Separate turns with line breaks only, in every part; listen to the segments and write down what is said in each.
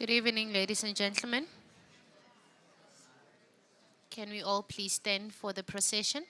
Good evening, ladies and gentlemen. Can we all please stand for the procession?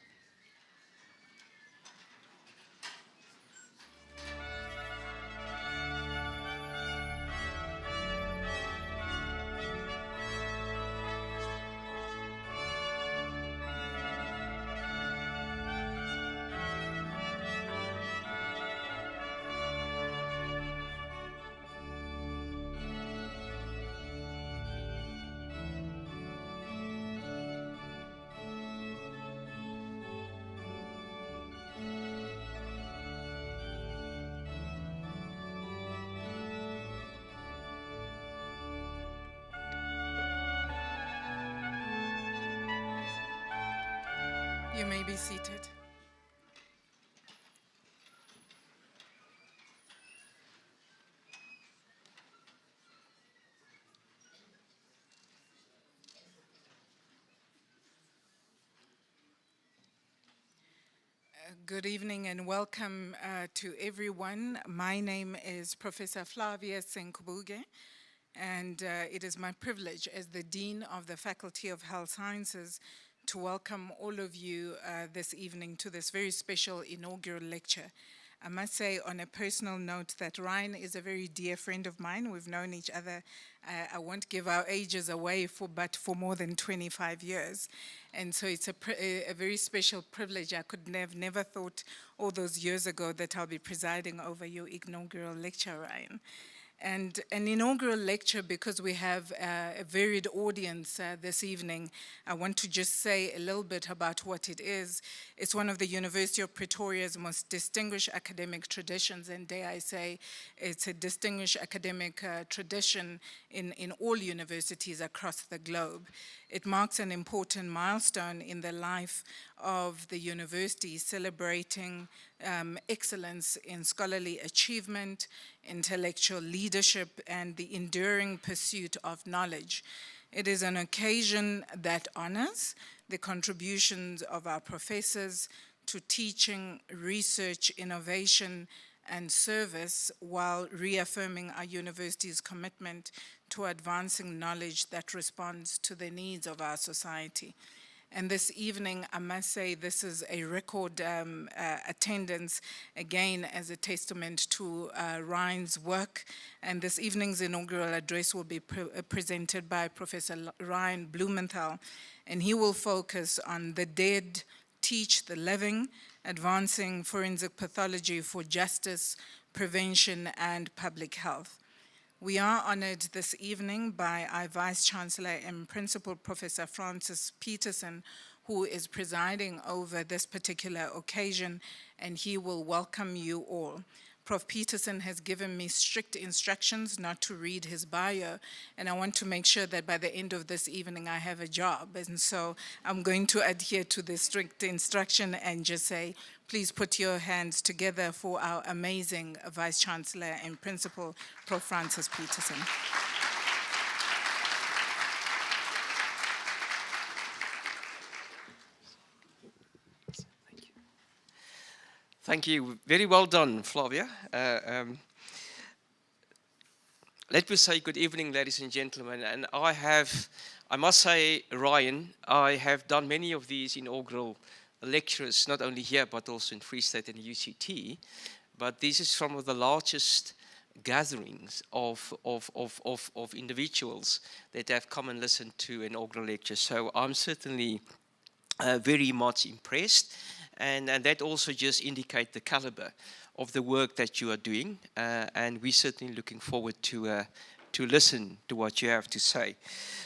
You may be seated. Good evening and welcome to everyone. My name is Professor Flavia Senkubuge, and it is my privilege as the Dean of the Faculty of Health Sciences to welcome all of you this evening to this very special inaugural lecture. I must say on a personal note that Ryan is a very dear friend of mine. We've known each other, I won't give our ages away, but for more than 25 years. And so it's a very special privilege. I could never thought all those years ago that I'll be presiding over your inaugural lecture, Ryan. And an inaugural lecture, because we have a varied audience this evening, I want to just say a little bit about what it is. It's one of the University of Pretoria's most distinguished academic traditions, and dare I say, it's a distinguished academic tradition in all universities across the globe. It marks an important milestone in the life of the university, celebrating excellence in scholarly achievement, intellectual leadership, and the enduring pursuit of knowledge. It is an occasion that honors the contributions of our professors to teaching, research, innovation, and service, while reaffirming our university's commitment to advancing knowledge that responds to the needs of our society. And this evening, I must say, this is a record attendance, again, as a testament to Ryan's work. And this evening's inaugural address will be presented by Professor Ryan Blumenthal, and he will focus on the dead teach the living, advancing forensic pathology for justice, prevention, and public health. We are honored this evening by our Vice Chancellor and Principal Professor Francis Peterson, who is presiding over this particular occasion, and he will welcome you all. Prof. Peterson has given me strict instructions not to read his bio, and I want to make sure that by the end of this evening I have a job. And so I'm going to adhere to the strict instruction and just say, please put your hands together for our amazing Vice Chancellor and Principal, Prof. Francis Peterson.
Thank you. Very well done, Flavia. Let me say good evening, ladies and gentlemen. And I must say, Ryan, I have done many of these inaugural lectures, not only here, but also in Free State and UCT. But this is some of the largest gatherings of individuals that have come and listened to inaugural lectures. So I'm certainly very much impressed. And that also just indicates the caliber of the work that you are doing. And we're certainly looking forward to listen to what you have to say.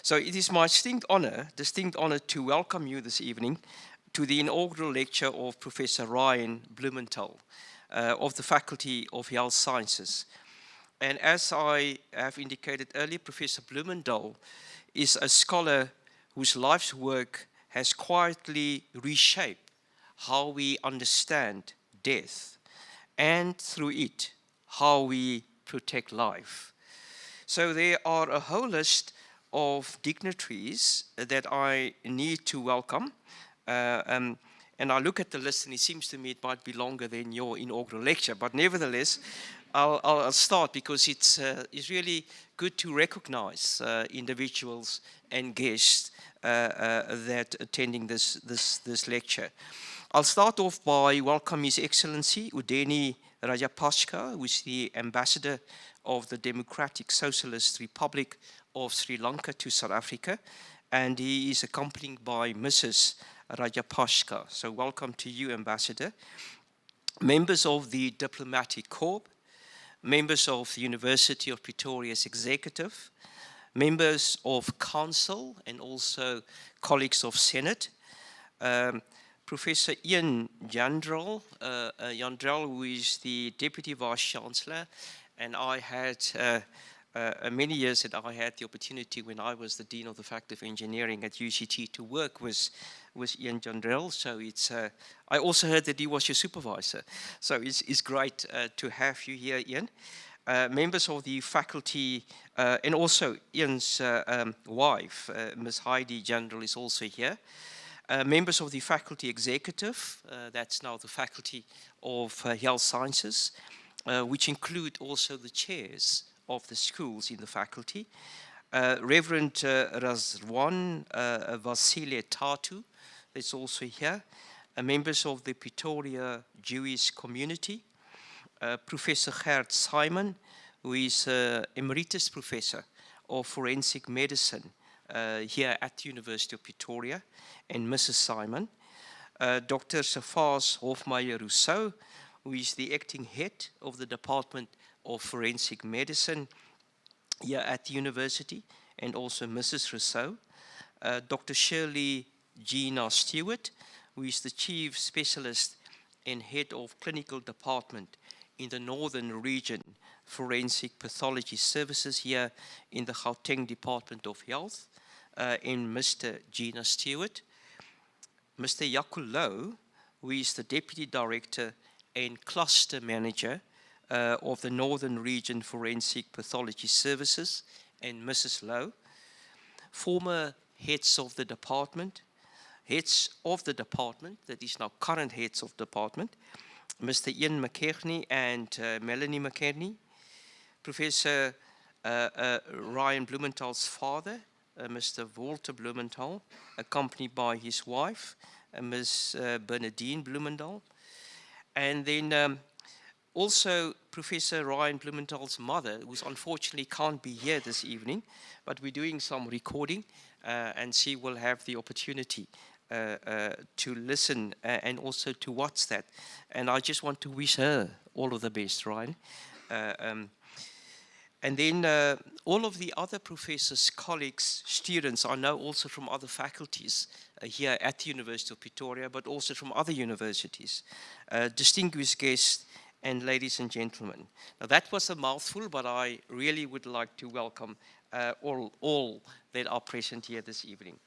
So it is my distinct honor to welcome you this evening to the inaugural lecture of Professor Ryan Blumenthal of the Faculty of Health Sciences. And as I have indicated earlier, Professor Blumenthal is a scholar whose life's work has quietly reshaped how we understand death, and through it, how we protect life. So there are a whole list of dignitaries that I need to welcome. And I look at the list and it seems to me it might be longer than your inaugural lecture, but nevertheless, I'll start because it's really good to recognize individuals and guests that attending this lecture. I'll start off by welcoming His Excellency Udeni Rajapaksa, who is the Ambassador of the Democratic Socialist Republic of Sri Lanka to South Africa, and he is accompanied by Mrs. Rajapaksa. So welcome to you, Ambassador. Members of the Diplomatic Corps, members of the University of Pretoria's executive, members of council, and also colleagues of Senate, Professor Ian Jandrell, who is the Deputy Vice-Chancellor, and I had many years that I had the opportunity when I was the Dean of the Faculty of Engineering at UCT to work with Ian Jandrell. So I also heard that he was your supervisor. So it's great to have you here, Ian. Members of the faculty, and also Ian's wife, Ms. Heidi Jandrell, is also here. Members of the faculty executive, that's now the Faculty of Health Sciences, which include also the chairs of the schools in the faculty. Reverend Razwan Vasile Tatu is also here. Members of the Pretoria Jewish community. Professor Gert Simon, who is Emeritus Professor of Forensic Medicine here at the University of Pretoria, and Mrs. Simon. Dr. Safas Hofmeyer-Rousseau, who is the acting head of the Department of Forensic Medicine here at the university, and also Mrs. Rousseau. Dr. Shirley Gina Stewart, who is the Chief Specialist and Head of Clinical Department in the Northern Region Forensic Pathology Services here in the Gauteng Department of Health, and Mr. Gina Stewart. Mr. Yakulo, who is the Deputy Director and Cluster Manager of the Northern Region Forensic Pathology Services, and Mrs. Lowe. Former heads of the department, that is now current heads of department, Mr. Ian McKechnie and Melanie McKechnie. Professor Ryan Blumenthal's father, Mr. Walter Blumenthal, accompanied by his wife, Ms. Bernadine Blumenthal. And then also Professor Ryan Blumenthal's mother, who unfortunately can't be here this evening, but we're doing some recording, and she will have the opportunity to listen and also to watch that. And I just want to wish her all of the best, Ryan. And then all of the other professors, colleagues, students, I know also from other faculties here at the University of Pretoria, but also from other universities. Distinguished guests and ladies and gentlemen. Now that was a mouthful, but I really would like to welcome all that are present here this evening.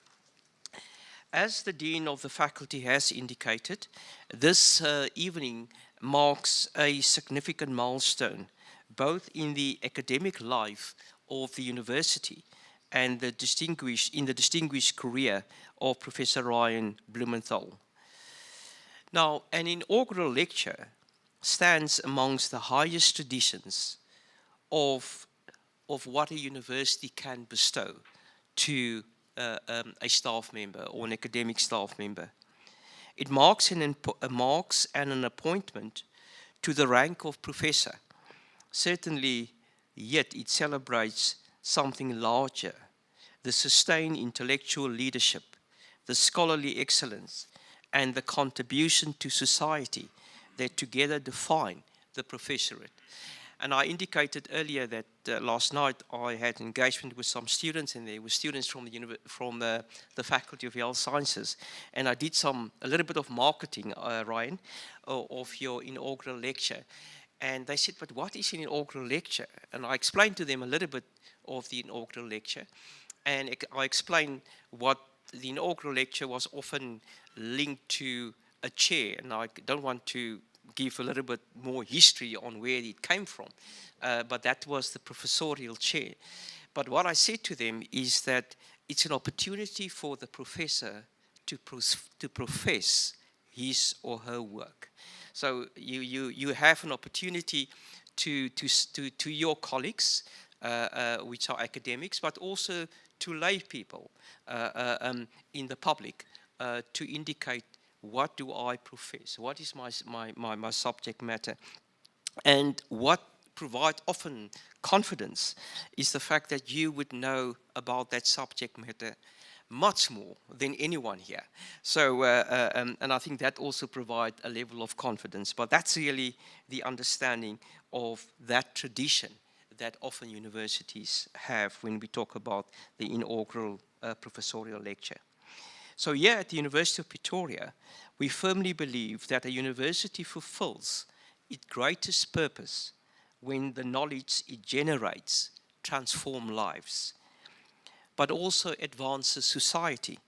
As the Dean of the Faculty has indicated, this evening marks a significant milestone, both in the academic life of the university and the distinguished career of Professor Ryan Blumenthal. Now, an inaugural lecture stands amongst the highest traditions of what a university can bestow to a staff member or an academic staff member. It marks an appointment to the rank of professor. Certainly, yet it celebrates something larger, the sustained intellectual leadership, the scholarly excellence, and the contribution to society that together define the professorate. And I indicated earlier that last night I had engagement with some students, and there were students from the Faculty of Health Sciences, and I did a little bit of marketing, Ryan, of your inaugural lecture. And they said, but what is an inaugural lecture? And I explained to them a little bit of the inaugural lecture, and I explained what the inaugural lecture was often linked to a chair, and I don't want to give a little bit more history on where it came from, but that was the professorial chair. But what I said to them is that it's an opportunity for the professor to profess his or her work. So you have an opportunity to your colleagues, which are academics, but also to lay people in the public to indicate what do I profess, what is my subject matter. And what provides often confidence is the fact that you would know about that subject matter much more than anyone here. So, and I think that also provides a level of confidence. But that's really the understanding of that tradition that often universities have when we talk about the inaugural professorial lecture. So here at the University of Pretoria, we firmly believe that a university fulfills its greatest purpose when the knowledge it generates transforms lives, but also advances society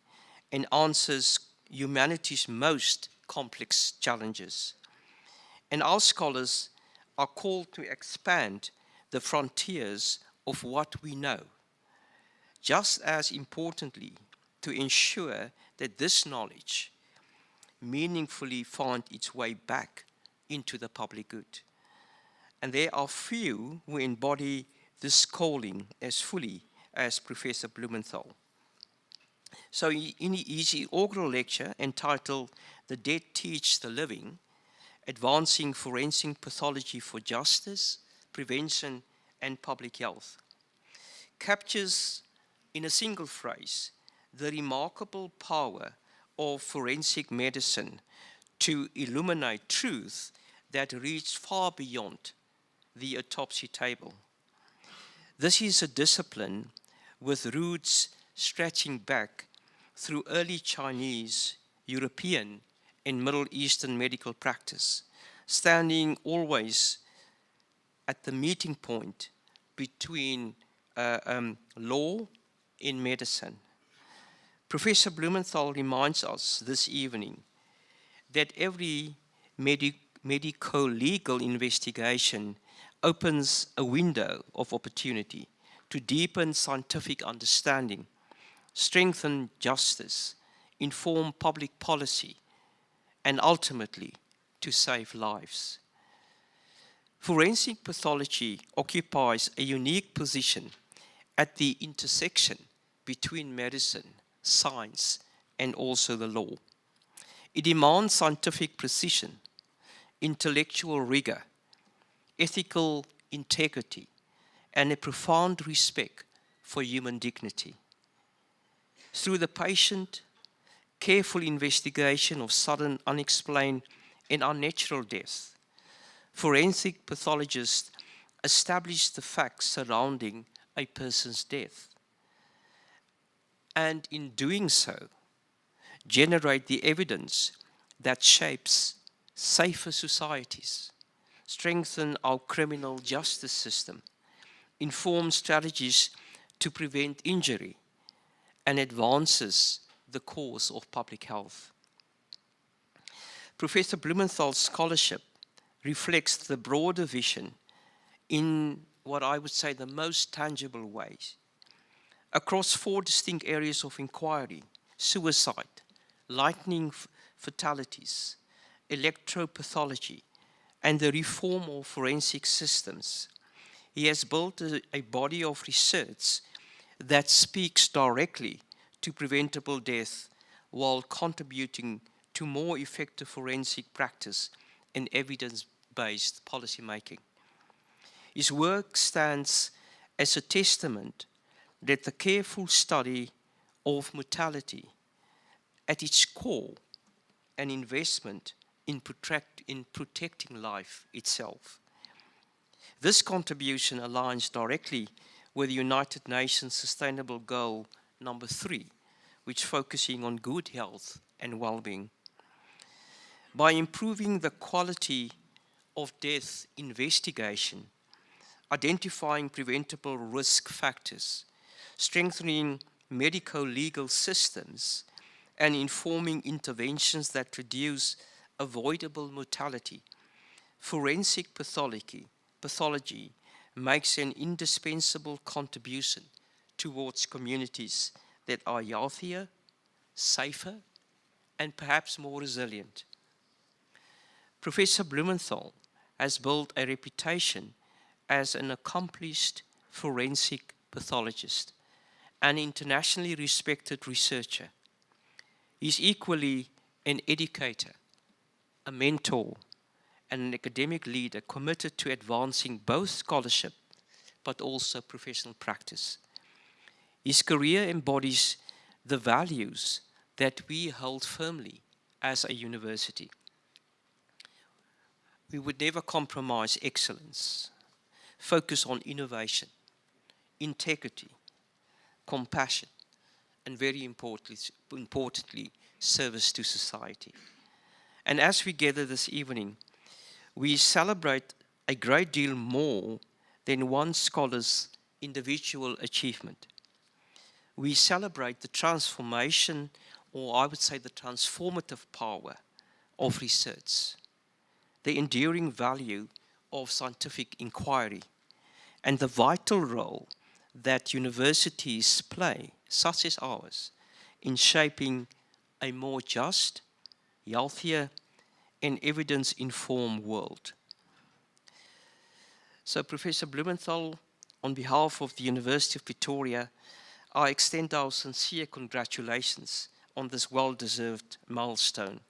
and answers humanity's most complex challenges. And our scholars are called to expand the frontiers of what we know, just as importantly, to ensure that this knowledge meaningfully finds its way back into the public good. And there are few who embody this calling as fully as Professor Blumenthal. So in his inaugural lecture entitled "The Dead Teach the Living, Advancing Forensic Pathology for Justice, Prevention and Public Health," captures in a single phrase the remarkable power of forensic medicine to illuminate truth that reach far beyond the autopsy table. This is a discipline with roots stretching back through early Chinese, European, and Middle Eastern medical practice, standing always at the meeting point between law and medicine. Professor Blumenthal reminds us this evening that every medico-legal investigation opens a window of opportunity to deepen scientific understanding, strengthen justice, inform public policy, and ultimately to save lives. Forensic pathology occupies a unique position at the intersection between medicine, science, and also the law. It demands scientific precision, intellectual rigor, ethical integrity, and a profound respect for human dignity. Through the patient, careful investigation of sudden, unexplained, and unnatural death, forensic pathologists establish the facts surrounding a person's death, and in doing so, generate the evidence that shapes safer societies, strengthen our criminal justice system, inform strategies to prevent injury, and advances the cause of public health. Professor Blumenthal's scholarship reflects the broader vision in what I would say the most tangible ways. Across 4 distinct areas of inquiry: suicide, lightning fatalities, electropathology, and the reform of forensic systems, he has built a body of research that speaks directly to preventable death while contributing to more effective forensic practice and evidence-based policymaking. His work stands as a testament that the careful study of mortality, at its core, an investment in protecting life itself. This contribution aligns directly with the United Nations Sustainable Goal number 3, which focusing on good health and well-being. By improving the quality of death investigation, identifying preventable risk factors, strengthening medico-legal systems, and informing interventions that reduce avoidable mortality, forensic pathology makes an indispensable contribution towards communities that are healthier, safer, and perhaps more resilient. Professor Blumenthal has built a reputation as an accomplished forensic pathologist, an internationally respected researcher. He's equally an educator, a mentor, and an academic leader committed to advancing both scholarship but also professional practice. His career embodies the values that we hold firmly as a university. We would never compromise excellence, focus on innovation, integrity, compassion, and very importantly, service to society. And as we gather this evening, we celebrate a great deal more than one scholar's individual achievement. We celebrate the transformation, or I would say the transformative power of research, the enduring value of scientific inquiry, and the vital role that universities play, such as ours, in shaping a more just, healthier, and evidence-informed world. So, Professor Blumenthal, on behalf of the University of Pretoria, I extend our sincere congratulations on this well-deserved milestone.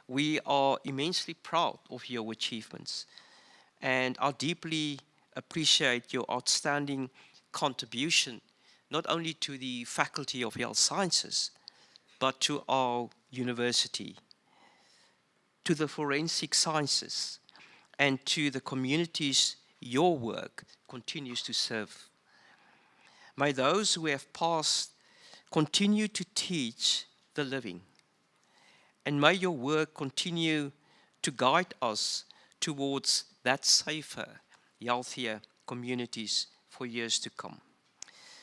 We are immensely proud of your achievements, and I deeply appreciate your outstanding contribution, not only to the Faculty of Health Sciences, but to our university, to the forensic sciences, and to the communities your work continues to serve. May those who have passed continue to teach the living, and may your work continue to guide us towards that safer, healthier communities for years to come.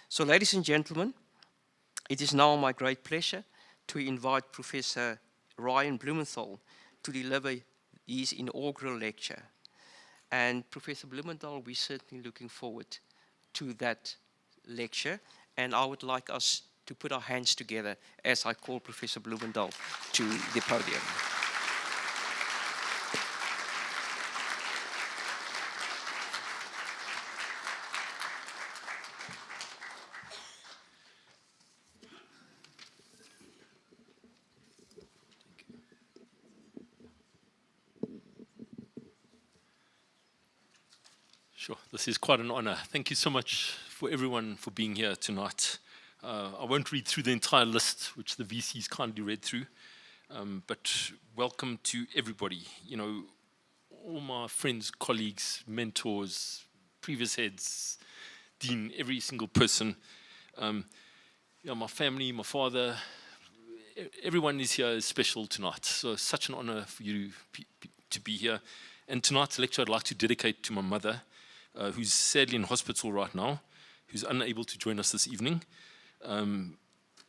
So, ladies and gentlemen, it is now my great pleasure to invite Professor Ryan Blumenthal to deliver his inaugural lecture. And Professor Blumenthal, we're certainly looking forward to that lecture, and I would like us to put our hands together as I call Professor Blumenthal to the podium.
Sure, this is quite an honor. Thank you so much for everyone for being here tonight. I won't read through the entire list, which the VCs kindly read through, but welcome to everybody. You know, all my friends, colleagues, mentors, previous heads, dean, every single person, my family, my father, everyone is here is special tonight. So such an honor for you to be here. And tonight's lecture I'd like to dedicate to my mother, who's sadly in hospital right now, who's unable to join us this evening.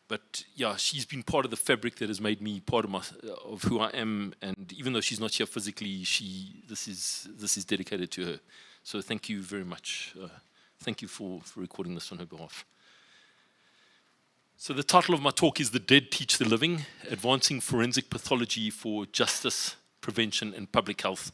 But yeah, she's been part of the fabric that has made me part of who I am. And even though she's not here physically, this is dedicated to her. So thank you very much. Thank you for recording this on her behalf. So the title of my talk is The Dead Teach the Living, Advancing Forensic Pathology for Justice, Prevention and Public Health.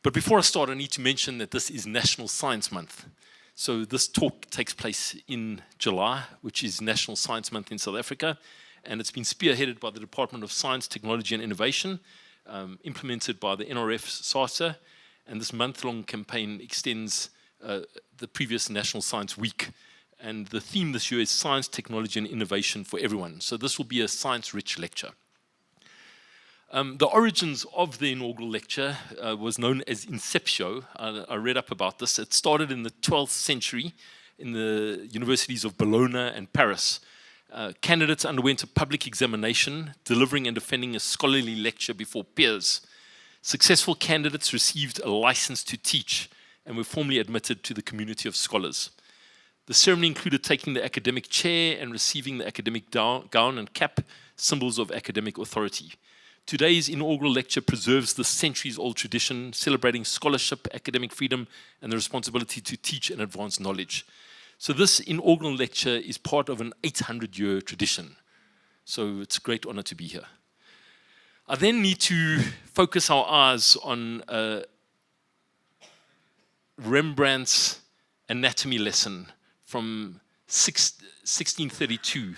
But before I start, I need to mention that this is National Science Month. So this talk takes place in July, which is National Science Month in South Africa, and it's been spearheaded by the Department of Science, Technology and Innovation, implemented by the NRF SARSA, and this month-long campaign extends the previous National Science Week. And the theme this year is Science, Technology and Innovation for Everyone. So this will be a science-rich lecture. The origins of the inaugural lecture was known as Inceptio. I read up about this. It started in the 12th century in the universities of Bologna and Paris. Candidates underwent a public examination, delivering and defending a scholarly lecture before peers. Successful candidates received a license to teach and were formally admitted to the community of scholars. The ceremony included taking the academic chair and receiving the academic gown and cap, symbols of academic authority. Today's inaugural lecture preserves this centuries-old tradition, celebrating scholarship, academic freedom, and the responsibility to teach and advance knowledge. So this inaugural lecture is part of an 800-year tradition. So it's a great honor to be here. I then need to focus our eyes on Rembrandt's anatomy lesson from 1632.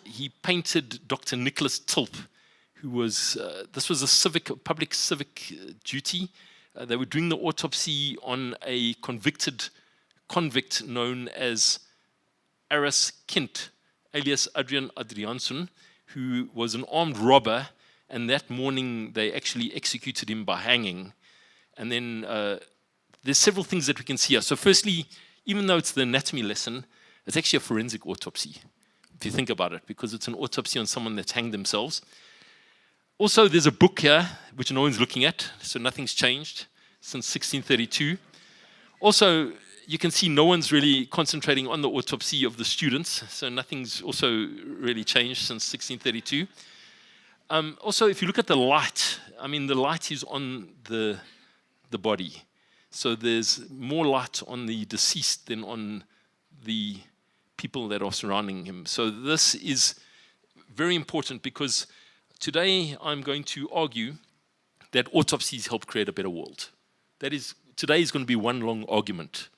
He painted Dr. Nicholas Tilp, who was, this was a public civic duty. They were doing the autopsy on a convict known as Aris Kint, alias Adrian Adriansson, who was an armed robber, and that morning they actually executed him by hanging. And then there's several things that we can see here. So firstly, even though it's the anatomy lesson, it's actually a forensic autopsy, if you think about it, because it's an autopsy on someone that's hanged themselves. Also, there's a book here, which no one's looking at, so nothing's changed since 1632. Also, you can see no one's really concentrating on the autopsy of the students, so nothing's also really changed since 1632. Also, if you look at the light, I mean, the light is on the body. So there's more light on the deceased than on the people that are surrounding him. So this is very important, because today I'm going to argue that autopsies help create a better world. Today is going to be one long argument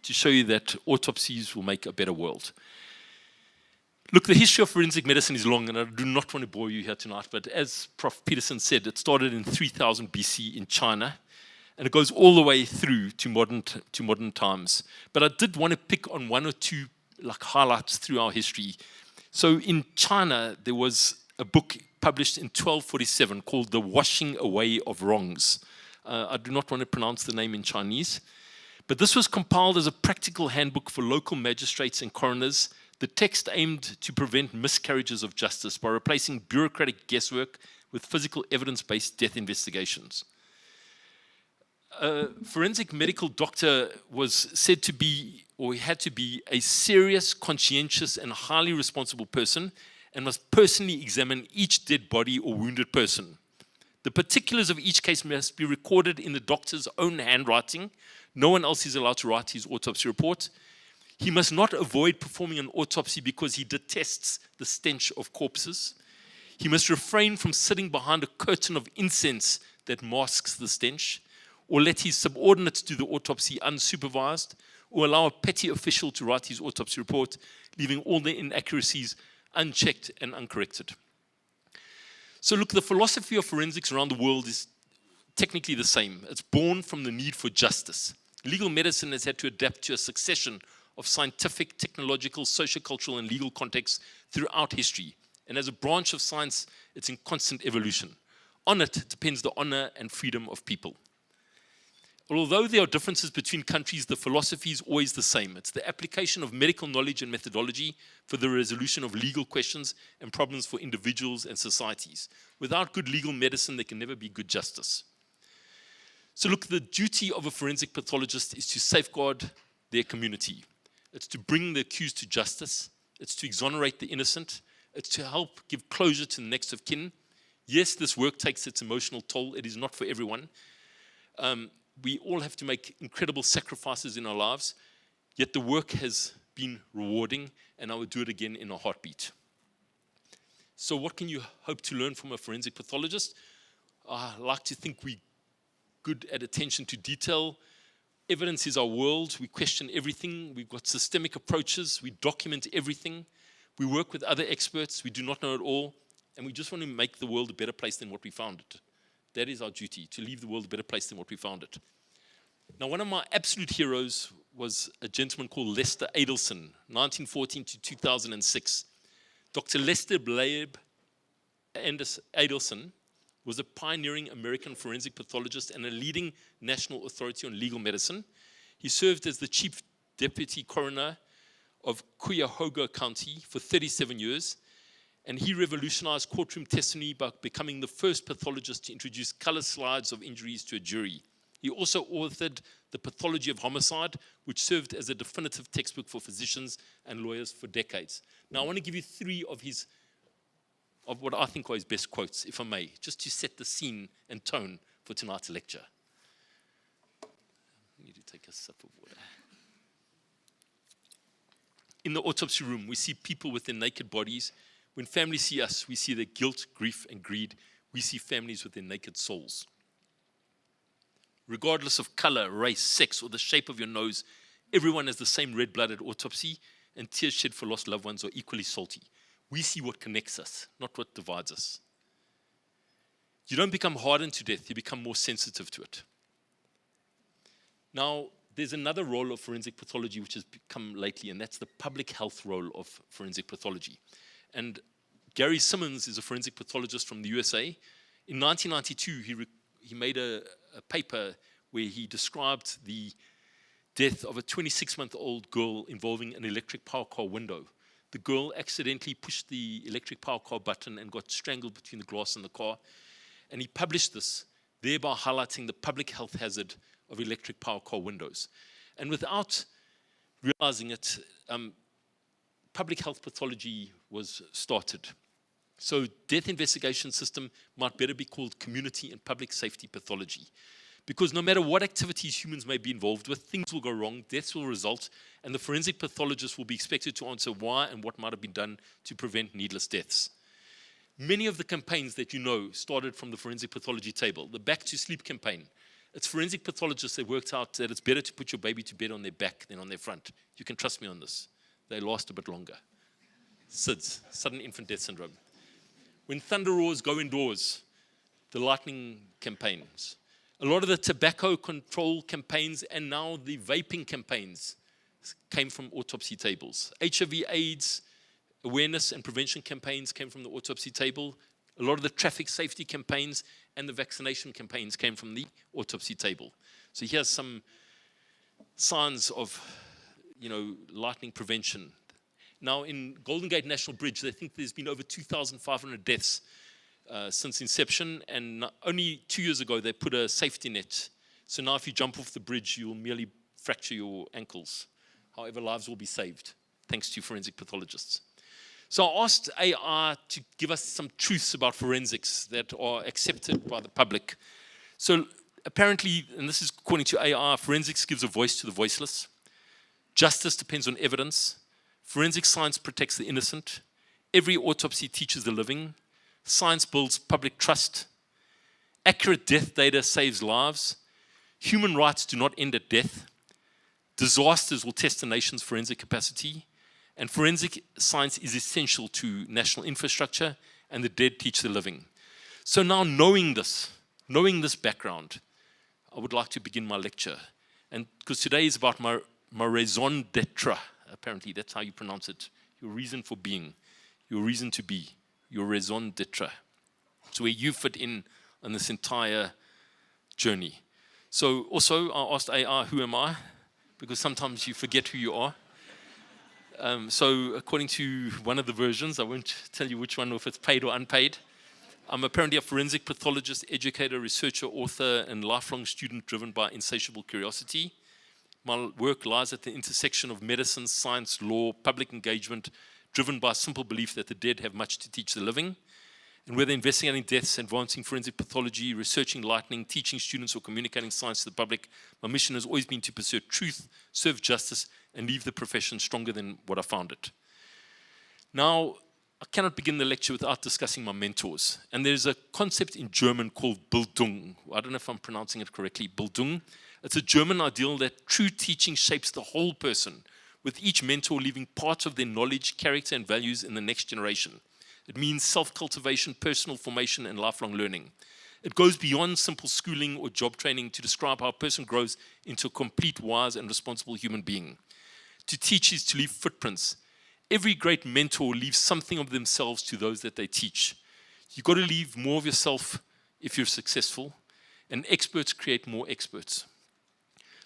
to show you that autopsies will make a better world. Look, the history of forensic medicine is long, and I do not want to bore you here tonight, but as Prof. Peterson said, it started in 3000 BC in China, and it goes all the way through to modern times. But I did want to pick on one or two highlights through our history. So in China, there was a book published in 1247 called The Washing Away of Wrongs. I do not want to pronounce the name in Chinese. But this was compiled as a practical handbook for local magistrates and coroners. The text aimed to prevent miscarriages of justice by replacing bureaucratic guesswork with physical evidence-based death investigations. A forensic medical doctor was said to be, or he had to be, a serious, conscientious, and highly responsible person, and must personally examine each dead body or wounded person. The particulars of each case must be recorded in the doctor's own handwriting. No one else is allowed to write his autopsy report. He must not avoid performing an autopsy because he detests the stench of corpses. He must refrain from sitting behind a curtain of incense that masks the stench, or let his subordinates do the autopsy unsupervised, or allow a petty official to write his autopsy report, leaving all the inaccuracies unchecked and uncorrected. So look, the philosophy of forensics around the world is technically the same. It's born from the need for justice. Legal medicine has had to adapt to a succession of scientific, technological, sociocultural, and legal contexts throughout history. And as a branch of science, it's in constant evolution. On it depends the honor and freedom of people. Although there are differences between countries, the philosophy is always the same. It's the application of medical knowledge and methodology for the resolution of legal questions and problems for individuals and societies. Without good legal medicine, there can never be good justice. So look, the duty of a forensic pathologist is to safeguard their community. It's to bring the accused to justice. It's to exonerate the innocent. It's to help give closure to the next of kin. Yes, this work takes its emotional toll. It is not for everyone. We all have to make incredible sacrifices in our lives, yet the work has been rewarding, and I would do it again in a heartbeat. So what can you hope to learn from a forensic pathologist? I like to think we're good at attention to detail. Evidence is our world. We question everything. We've got systemic approaches. We document everything. We work with other experts. We do not know it all, and we just want to make the world a better place than what we found it. That is our duty, to leave the world a better place than what we found it. Now, one of my absolute heroes was a gentleman called Lester Adelson, 1914 to 2006. Dr. Lester Blaib Adelson was a pioneering American forensic pathologist and a leading national authority on legal medicine. He served as the chief deputy coroner of Cuyahoga County for 37 years. And he revolutionized courtroom testimony by becoming the first pathologist to introduce color slides of injuries to a jury. He also authored The Pathology of Homicide, which served as a definitive textbook for physicians and lawyers for decades. Now, I want to give you three of what I think are his best quotes, if I may, just to set the scene and tone for tonight's lecture. I need to take a sip of water. In the autopsy room, we see people with their naked bodies. When families see us, we see their guilt, grief, and greed. We see families with their naked souls. regardless of color, race, sex, or the shape of your nose, everyone has the same red-blooded autopsy, and tears shed for lost loved ones are equally salty. We see what connects us, not what divides us. You don't become hardened to death, you become more sensitive to it. Now, there's another role of forensic pathology which has become lately, and that's the public health role of forensic pathology. And Gary Simmons is a forensic pathologist from the USA. In 1992, he made a paper where he described the death of a 26-month-old girl involving an electric power car window. The girl accidentally pushed the electric power car button and got strangled between the glass and the car. And he published this, thereby highlighting the public health hazard of electric power car windows. And without realizing it, public health pathology was started. So death investigation system might better be called community and public safety pathology. Because no matter what activities humans may be involved with, things will go wrong, deaths will result, and the forensic pathologist will be expected to answer why and what might have been done to prevent needless deaths. Many of the campaigns that you know started from the forensic pathology table. The Back to Sleep campaign. It's forensic pathologists that worked out that it's better to put your baby to bed on their back than on their front. You can trust me on this. They last a bit longer. SIDS, sudden infant death syndrome. When thunder roars, go indoors. The lightning campaigns. A lot of the tobacco control campaigns and now the vaping campaigns came from autopsy tables. HIV/AIDS awareness and prevention campaigns came from the autopsy table. A lot of the traffic safety campaigns and the vaccination campaigns came from the autopsy table. So here's some signs of, lightning prevention. Now in Golden Gate National Bridge, they think there's been over 2,500 deaths since inception, and only 2 years ago they put a safety net. So now if you jump off the bridge, you'll merely fracture your ankles. However, lives will be saved, thanks to forensic pathologists. So I asked AI to give us some truths about forensics that are accepted by the public. So apparently, and this is according to AI, forensics gives a voice to the voiceless. Justice depends on evidence. Forensic science protects the innocent. Every autopsy teaches the living. Science builds public trust. Accurate death data saves lives. Human rights do not end at death. Disasters will test a nation's forensic capacity. And forensic science is essential to national infrastructure, and the dead teach the living. So now knowing this background, I would like to begin my lecture. And because today is about my raison d'etre, apparently that's how you pronounce it, your reason for being, your reason to be, your raison d'etre. So where you fit in on this entire journey. So also I asked AI, who am I? Because sometimes you forget who you are. So according to one of the versions, I won't tell you which one, or if it's paid or unpaid, I'm apparently a forensic pathologist, educator, researcher, author, and lifelong student driven by insatiable curiosity. My work lies at the intersection of medicine, science, law, public engagement, driven by a simple belief that the dead have much to teach the living. And whether investigating deaths, advancing forensic pathology, researching lightning, teaching students, or communicating science to the public, my mission has always been to pursue truth, serve justice, and leave the profession stronger than what I found it. Now, I cannot begin the lecture without discussing my mentors. And there's a concept in German called Bildung. I don't know if I'm pronouncing it correctly, Bildung. It's a German ideal that true teaching shapes the whole person, with each mentor leaving part of their knowledge, character, and values in the next generation. It means self-cultivation, personal formation, and lifelong learning. It goes beyond simple schooling or job training to describe how a person grows into a complete, wise, and responsible human being. To teach is to leave footprints. Every great mentor leaves something of themselves to those that they teach. You've got to leave more of yourself if you're successful, and experts create more experts.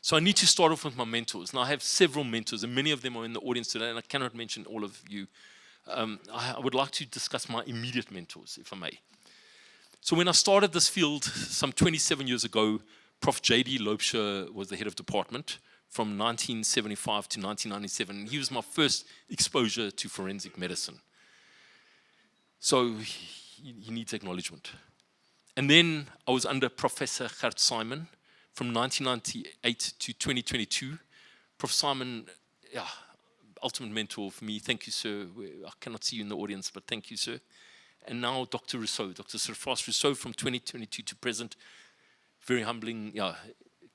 So I need to start off with my mentors. Now I have several mentors, and many of them are in the audience today, and I cannot mention all of you. I would like to discuss my immediate mentors, if I may. So when I started this field some 27 years ago, Prof. J.D. Loubser was the head of department from 1975 to 1997. He was my first exposure to forensic medicine. So he needs acknowledgement. And then I was under Professor Gert Simon from 1998 to 2022. Prof. Simon, ultimate mentor for me. Thank you, sir. I cannot see you in the audience, but thank you, sir. And now Dr. Rousseau, Dr. Sir Frost Rousseau from 2022 to present. Very humbling,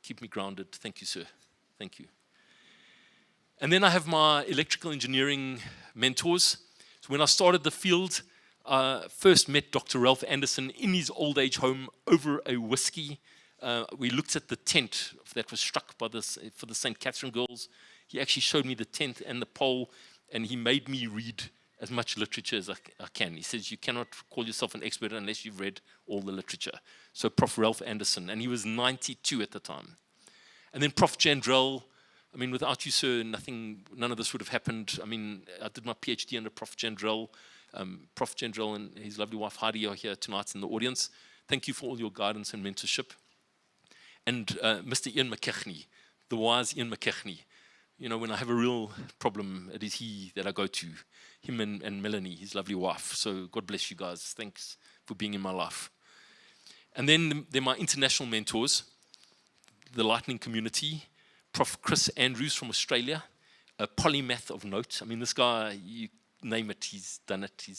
keep me grounded. Thank you, sir. Thank you. And then I have my electrical engineering mentors. So when I started the field, first met Dr. Ralph Anderson in his old age home over a whiskey. We looked at the tent that was struck by for the St. Catherine girls. He actually showed me the tent and the pole, and he made me read as much literature as I can. He says, you cannot call yourself an expert unless you've read all the literature. So Prof. Ralph Anderson, and he was 92 at the time. And then Prof. Jandrell. I mean, without you, sir, none of this would have happened. I mean, I did my PhD under Prof. Jandrell. Prof. Jandrell and his lovely wife Heidi are here tonight in the audience. Thank you for all your guidance and mentorship. And Mr. Ian McKechnie, the wise Ian McKechnie. You know, when I have a real problem, it is he that I go to, him and Melanie, his lovely wife. So God bless you guys. Thanks for being in my life. And then they're my international mentors, the Lightning community, Prof. Chris Andrews from Australia, a polymath of note. I mean, this guy, you name it, he's done it. He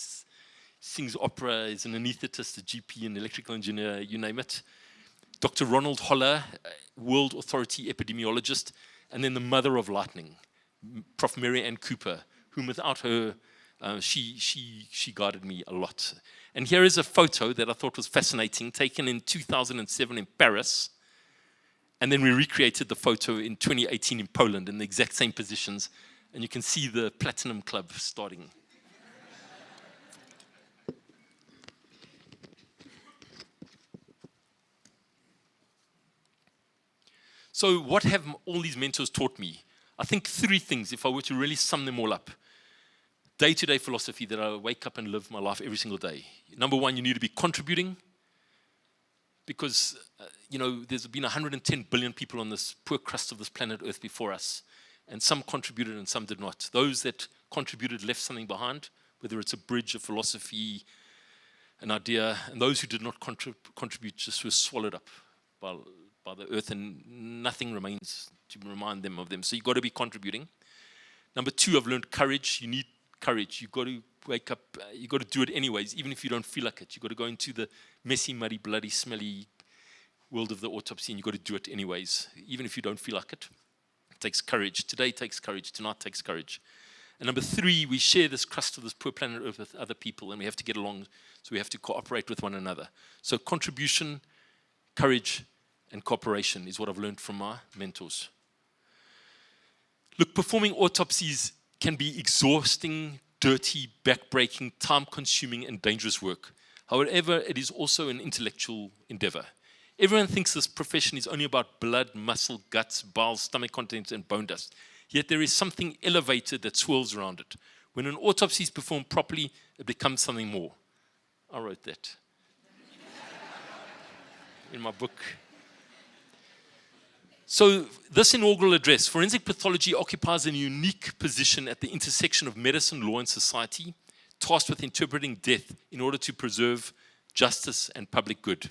sings opera, he's an anaesthetist, a GP, an electrical engineer, you name it. Dr. Ronald Holler, World Authority epidemiologist, and then the mother of lightning, Prof. Mary Ann Cooper, whom without her, she guided me a lot. And here is a photo that I thought was fascinating, taken in 2007 in Paris. And then we recreated the photo in 2018 in Poland in the exact same positions. And you can see the Platinum Club starting. So what have all these mentors taught me? I think three things, if I were to really sum them all up. Day-to-day philosophy that I wake up and live my life every single day. Number one, you need to be contributing. Because, you know, there's been 110 billion people on this poor crust of this planet Earth before us. And some contributed and some did not. Those that contributed left something behind, whether it's a bridge, a philosophy, an idea. And those who did not contribute just were swallowed up by the earth, and nothing remains to remind them of them. So you've got to be contributing. Number two, I've learned courage. You need courage. You've got to wake up. You've got to do it anyways, even if you don't feel like it. You've got to go into the messy, muddy, bloody, smelly world of the autopsy, and you've got to do it anyways, even if you don't feel like it. It takes courage. Today takes courage. Tonight takes courage. And number three, we share this crust of this poor planet Earth with other people, and we have to get along, so we have to cooperate with one another. So contribution, courage, and cooperation is what I've learned from my mentors. Look, performing autopsies can be exhausting, dirty, backbreaking, time-consuming, and dangerous work. However, it is also an intellectual endeavor. Everyone thinks this profession is only about blood, muscle, guts, bowels, stomach contents, and bone dust. Yet there is something elevated that swirls around it. When an autopsy is performed properly, it becomes something more. I wrote that in my book. So this inaugural address, forensic pathology occupies a unique position at the intersection of medicine, law, and society, tasked with interpreting death in order to preserve justice and public good.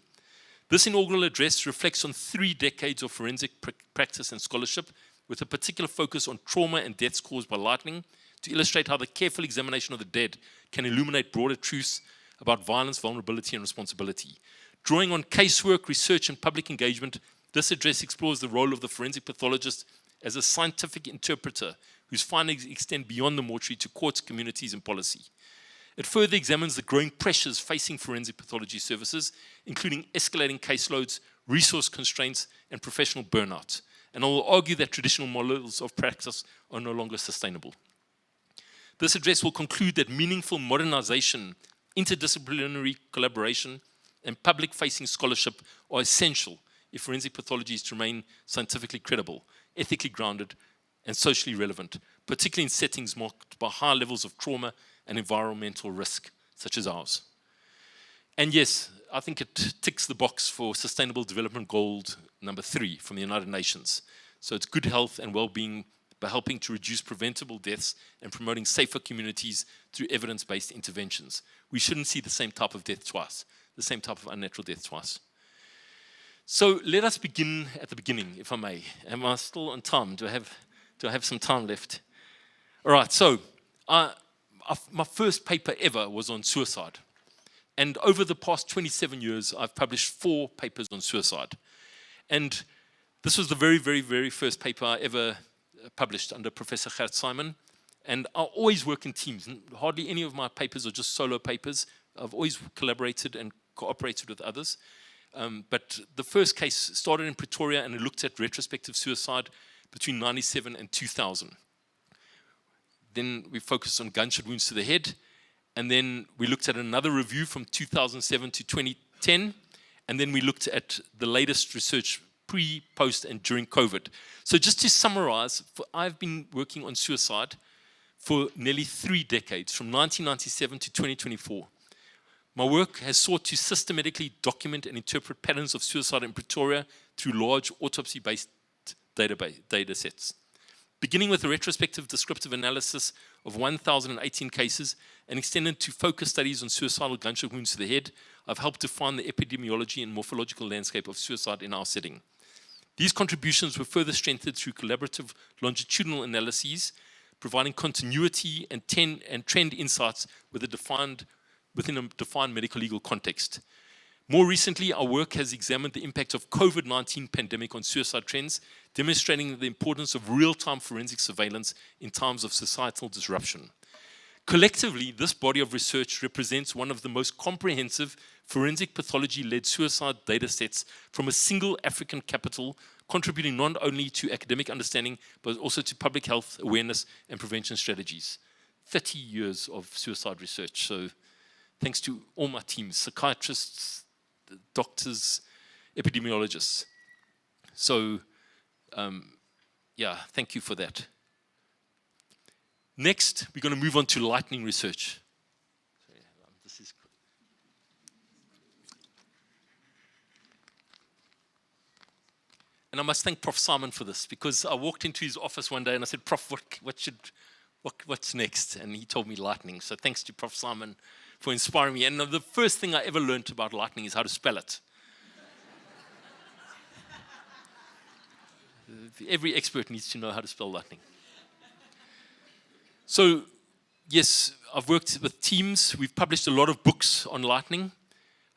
This inaugural address reflects on 3 decades of forensic practice and scholarship, with a particular focus on trauma and deaths caused by lightning, to illustrate how the careful examination of the dead can illuminate broader truths about violence, vulnerability, and responsibility. Drawing on casework, research, and public engagement, this address explores the role of the forensic pathologist as a scientific interpreter whose findings extend beyond the mortuary to courts, communities, and policy. It further examines the growing pressures facing forensic pathology services, including escalating caseloads, resource constraints, and professional burnout. And I will argue that traditional models of practice are no longer sustainable. This address will conclude that meaningful modernization, interdisciplinary collaboration, and public-facing scholarship are essential if forensic pathology is to remain scientifically credible, ethically grounded, and socially relevant, particularly in settings marked by high levels of trauma and environmental risk, such as ours. And yes, I think it ticks the box for Sustainable Development Goal number 3 from the United Nations. So it's good health and well-being by helping to reduce preventable deaths and promoting safer communities through evidence-based interventions. We shouldn't see the same type of death twice, the same type of unnatural death twice. So let us begin at the beginning, if I may. Am I still on time? Do I have some time left? All right, so my first paper ever was on suicide. And over the past 27 years, I've published 4 papers on suicide. And This was the very, very, very first paper I ever published under Professor Gert Simon. And I always work in teams. Hardly any of my papers are just solo papers. I've always collaborated and cooperated with others. But the first case started in Pretoria, and it looked at retrospective suicide between 97 and 2000. Then we focused on gunshot wounds to the head. And then we looked at another review from 2007 to 2010. And then we looked at the latest research pre, post, and during COVID. So just to summarize, I've been working on suicide for nearly 3 decades, from 1997 to 2024. My work has sought to systematically document and interpret patterns of suicide in Pretoria through large autopsy-based data sets. Beginning with a retrospective descriptive analysis of 1,018 cases and extended to focus studies on suicidal gunshot wounds to the head, I've helped define the epidemiology and morphological landscape of suicide in our setting. These contributions were further strengthened through collaborative longitudinal analyses, providing continuity and trend insights within a defined medical legal context. More recently, our work has examined the impact of COVID-19 pandemic on suicide trends, demonstrating the importance of real-time forensic surveillance in times of societal disruption. Collectively, this body of research represents one of the most comprehensive forensic pathology-led suicide data sets from a single African capital, contributing not only to academic understanding, but also to public health awareness and prevention strategies. 30 years of suicide research. So thanks to all my teams, psychiatrists, doctors, epidemiologists. So, yeah, thank you for that. Next, we're going to move on to lightning research. And I must thank Prof. Simon for this, because I walked into his office one day and I said, Prof, what's next? And he told me lightning. So thanks to Prof. Simon for inspiring me. And the first thing I ever learned about lightning is how to spell it. Every expert needs to know how to spell lightning. So, yes, I've worked with teams. We've published a lot of books on lightning.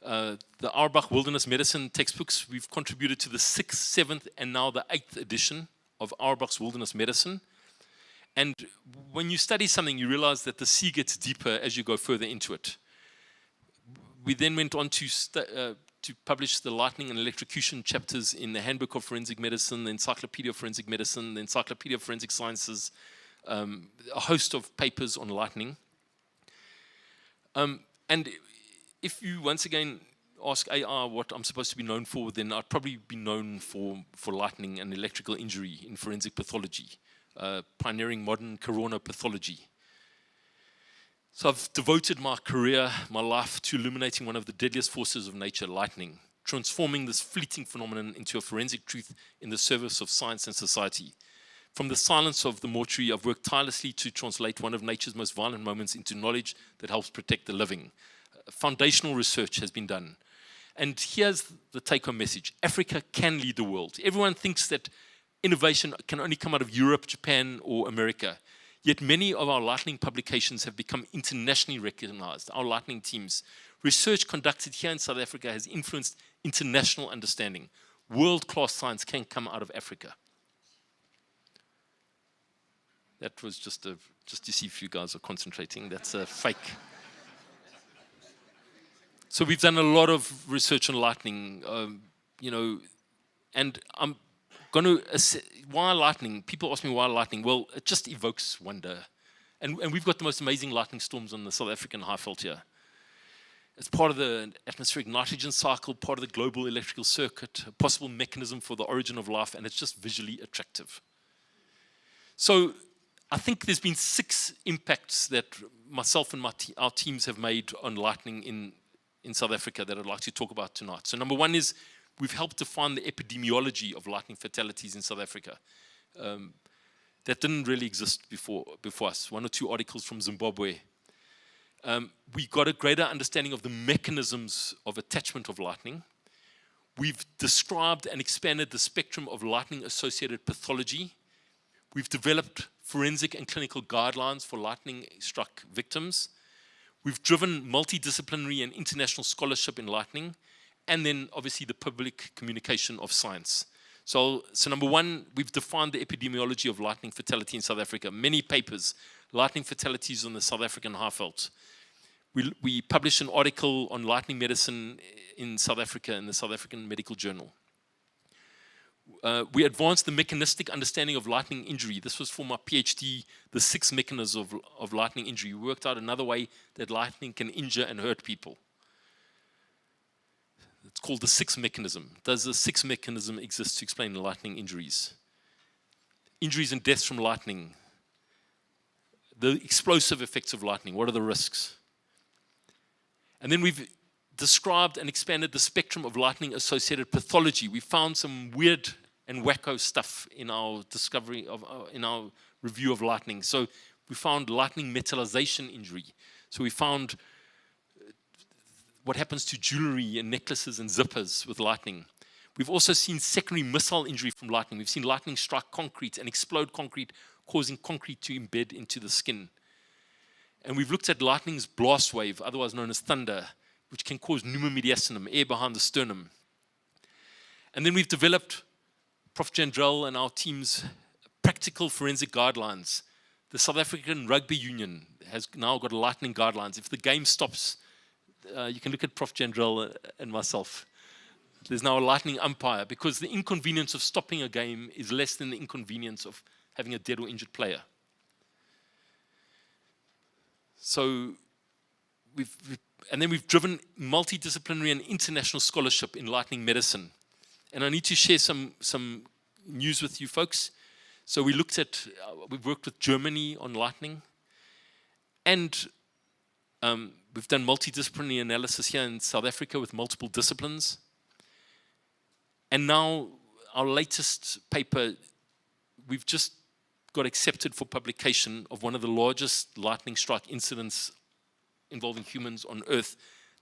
The Auerbach Wilderness Medicine textbooks, we've contributed to the 6th, 7th, and now the 8th edition of Auerbach's Wilderness Medicine. And when you study something, you realize that the sea gets deeper as you go further into it. We then went on to publish the lightning and electrocution chapters in the Handbook of Forensic Medicine, the Encyclopedia of Forensic Medicine, the Encyclopedia of Forensic Sciences, a host of papers on lightning. And if you once again ask AR what I'm supposed to be known for, then I'd probably be known for lightning and electrical injury in forensic pathology, pioneering modern corona pathology. So I've devoted my career, my life, to illuminating one of the deadliest forces of nature, lightning, transforming this fleeting phenomenon into a forensic truth in the service of science and society. From the silence of the mortuary, I've worked tirelessly to translate one of nature's most violent moments into knowledge that helps protect the living. Foundational research has been done. And here's the take-home message. Africa can lead the world. Everyone thinks that innovation can only come out of Europe, Japan, or America. Yet many of our lightning publications have become internationally recognized, our lightning teams. Research conducted here in South Africa has influenced international understanding. World-class science can come out of Africa. That was just to see if you guys are concentrating. That's a fake. So we've done a lot of research on lightning, and I'm going to, why lightning? People ask me why lightning. Well, it just evokes wonder. And we've got the most amazing lightning storms on the South African Highveld here. It's part of the atmospheric nitrogen cycle, part of the global electrical circuit, a possible mechanism for the origin of life, and it's just visually attractive. So I think there's been 6 impacts that myself and our teams have made on lightning in South Africa that I'd like to talk about tonight. So number 1 is we've helped define the epidemiology of lightning fatalities in South Africa. That didn't really exist before us. 1 or 2 articles from Zimbabwe. We got a greater understanding of the mechanisms of attachment of lightning. We've described and expanded the spectrum of lightning-associated pathology. We've developed forensic and clinical guidelines for lightning-struck victims. We've driven multidisciplinary and international scholarship in lightning, and then obviously the public communication of science. So number one, we've defined the epidemiology of lightning fatality in South Africa. Many papers, lightning fatalities on the South African Highveld. We published an article on lightning medicine in South Africa in the South African Medical Journal. We advanced the mechanistic understanding of lightning injury. This was for my PhD, the 6 mechanisms of lightning injury. We worked out another way that lightning can injure and hurt people. It's called the 6 mechanism. Does the 6 mechanism exist to explain lightning injuries? Injuries and deaths from lightning. The explosive effects of lightning. What are the risks? And then we've described and expanded the spectrum of lightning-associated pathology. We found some weird and wacko stuff in our discovery of, in our review of lightning. So we found lightning metallization injury. So we found what happens to jewelry and necklaces and zippers with lightning. We've also seen secondary missile injury from lightning. We've seen lightning strike concrete and explode concrete, causing concrete to embed into the skin. And we've looked at lightning's blast wave, otherwise known as thunder, which can cause pneumomediastinum, air behind the sternum. And then we've developed, Prof. Jandrell and our team's practical forensic guidelines. The South African Rugby Union has now got lightning guidelines. If the game stops, you can look at Prof. Jandrell and myself. There's now a lightning umpire because the inconvenience of stopping a game is less than the inconvenience of having a dead or injured player. So and then we've driven multidisciplinary and international scholarship in lightning medicine. And I need to share some news with you folks. So we looked at, we've worked with Germany on lightning. And we've done multidisciplinary analysis here in South Africa with multiple disciplines. And now our latest paper, we've just got accepted for publication of one of the largest lightning strike incidents involving humans on Earth,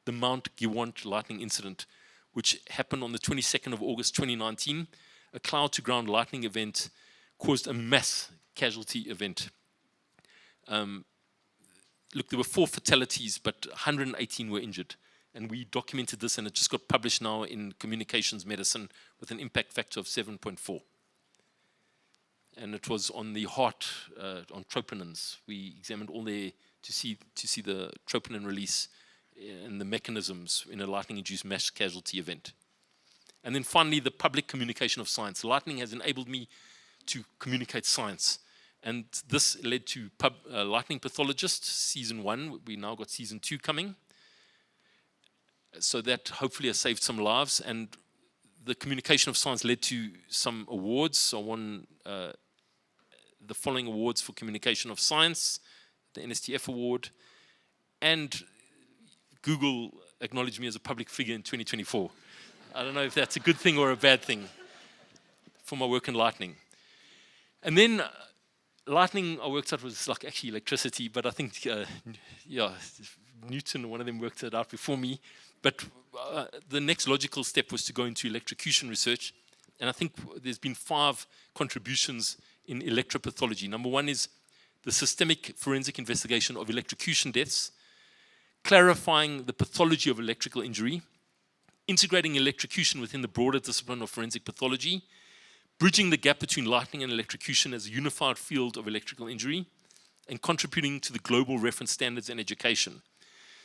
the Mount Gewant lightning incident, which happened on the 22nd of August 2019. A cloud-to-ground lightning event caused a mass casualty event. Look, there were 4 fatalities, but 118 were injured. And we documented this, and it just got published now in Communications Medicine with an impact factor of 7.4. And it was on the heart, on troponins. We examined all their to see the troponin release and the mechanisms in a lightning-induced mass casualty event. And then finally, the public communication of science. Lightning has enabled me to communicate science. And this led to Lightning Pathologist, season 1. We now got season 2 coming. So that hopefully has saved some lives. And the communication of science led to some awards. So I won the following awards for communication of science, the NSTF award, and Google acknowledged me as a public figure in 2024. I don't know if that's a good thing or a bad thing for my work in lightning. And then lightning I worked out was like actually electricity, but I think, Newton, one of them worked it out before me. But the next logical step was to go into electrocution research. And I think there's been 5 contributions in electropathology. Number 1 is the systemic forensic investigation of electrocution deaths, clarifying the pathology of electrical injury, integrating electrocution within the broader discipline of forensic pathology, bridging the gap between lightning and electrocution as a unified field of electrical injury, and contributing to the global reference standards and education.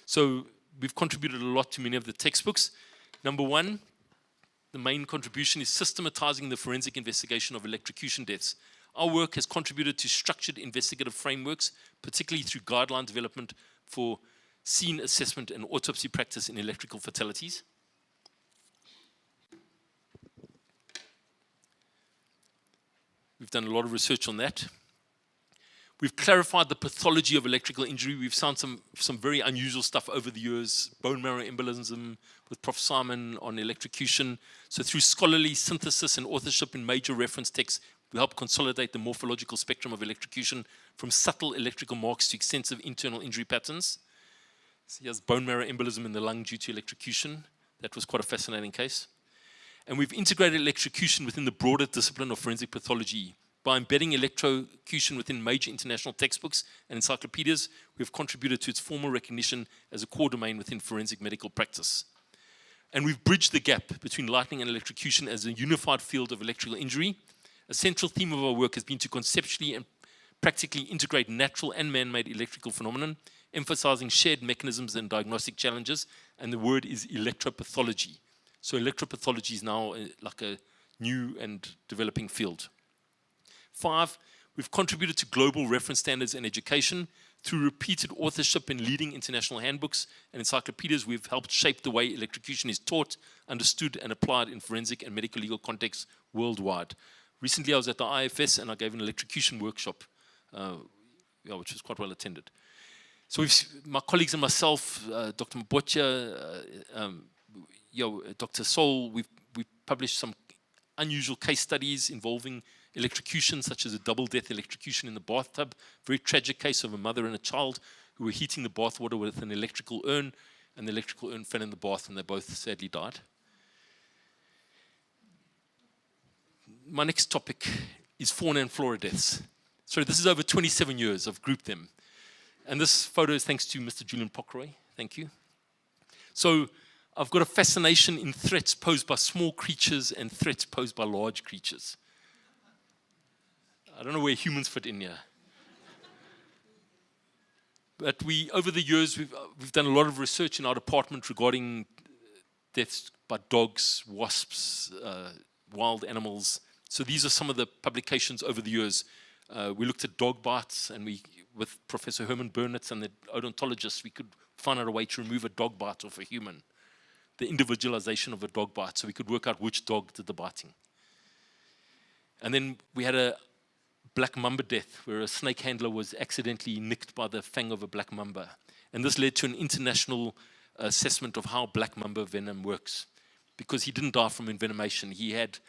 So we've contributed a lot to many of the textbooks. Number 1, the main contribution is systematizing the forensic investigation of electrocution deaths. Our work has contributed to structured investigative frameworks, particularly through guideline development for scene assessment and autopsy practice in electrical fatalities. We've done a lot of research on that. We've clarified the pathology of electrical injury. We've found some very unusual stuff over the years, bone marrow embolism with Prof. Simon on electrocution. So through scholarly synthesis and authorship in major reference texts, we help consolidate the morphological spectrum of electrocution from subtle electrical marks to extensive internal injury patterns. So here's bone marrow embolism in the lung due to electrocution. That was quite a fascinating case. And we've integrated electrocution within the broader discipline of forensic pathology. By embedding electrocution within major international textbooks and encyclopedias, we've contributed to its formal recognition as a core domain within forensic medical practice. And we've bridged the gap between lightning and electrocution as a unified field of electrical injury. A central theme of our work has been to conceptually and practically integrate natural and man-made electrical phenomenon, emphasizing shared mechanisms and diagnostic challenges, and the word is electropathology. So electropathology is now like a new and developing field. 5, we've contributed to global reference standards in education. Through repeated authorship in leading international handbooks and encyclopedias, we've helped shape the way electrocution is taught, understood, and applied in forensic and medical legal contexts worldwide. Recently, I was at the IFS and I gave an electrocution workshop, which was quite well attended. So my colleagues and myself, Dr. Mbocha, Dr. Sol, we've published some unusual case studies involving electrocution, such as a double-death electrocution in the bathtub. Very tragic case of a mother and a child who were heating the bath water with an electrical urn, and the electrical urn fell in the bath, and they both sadly died. My next topic is fauna and flora deaths. So this is over 27 years. I've grouped them. And this photo is thanks to Mr. Julian Pockroy. Thank you. So I've got a fascination in threats posed by small creatures and threats posed by large creatures. I don't know where humans fit in here. But over the years, we've done a lot of research in our department regarding deaths by dogs, wasps, wild animals. So these are some of the publications over the years. We looked at dog bites, and with Professor Herman Burnett and the odontologists, we could find out a way to remove a dog bite off a human. The individualization of a dog bite, so we could work out which dog did the biting. And then we had a black mamba death, where a snake handler was accidentally nicked by the fang of a black mamba. And this led to an international assessment of how black mamba venom works. Because he didn't die from envenomation, he had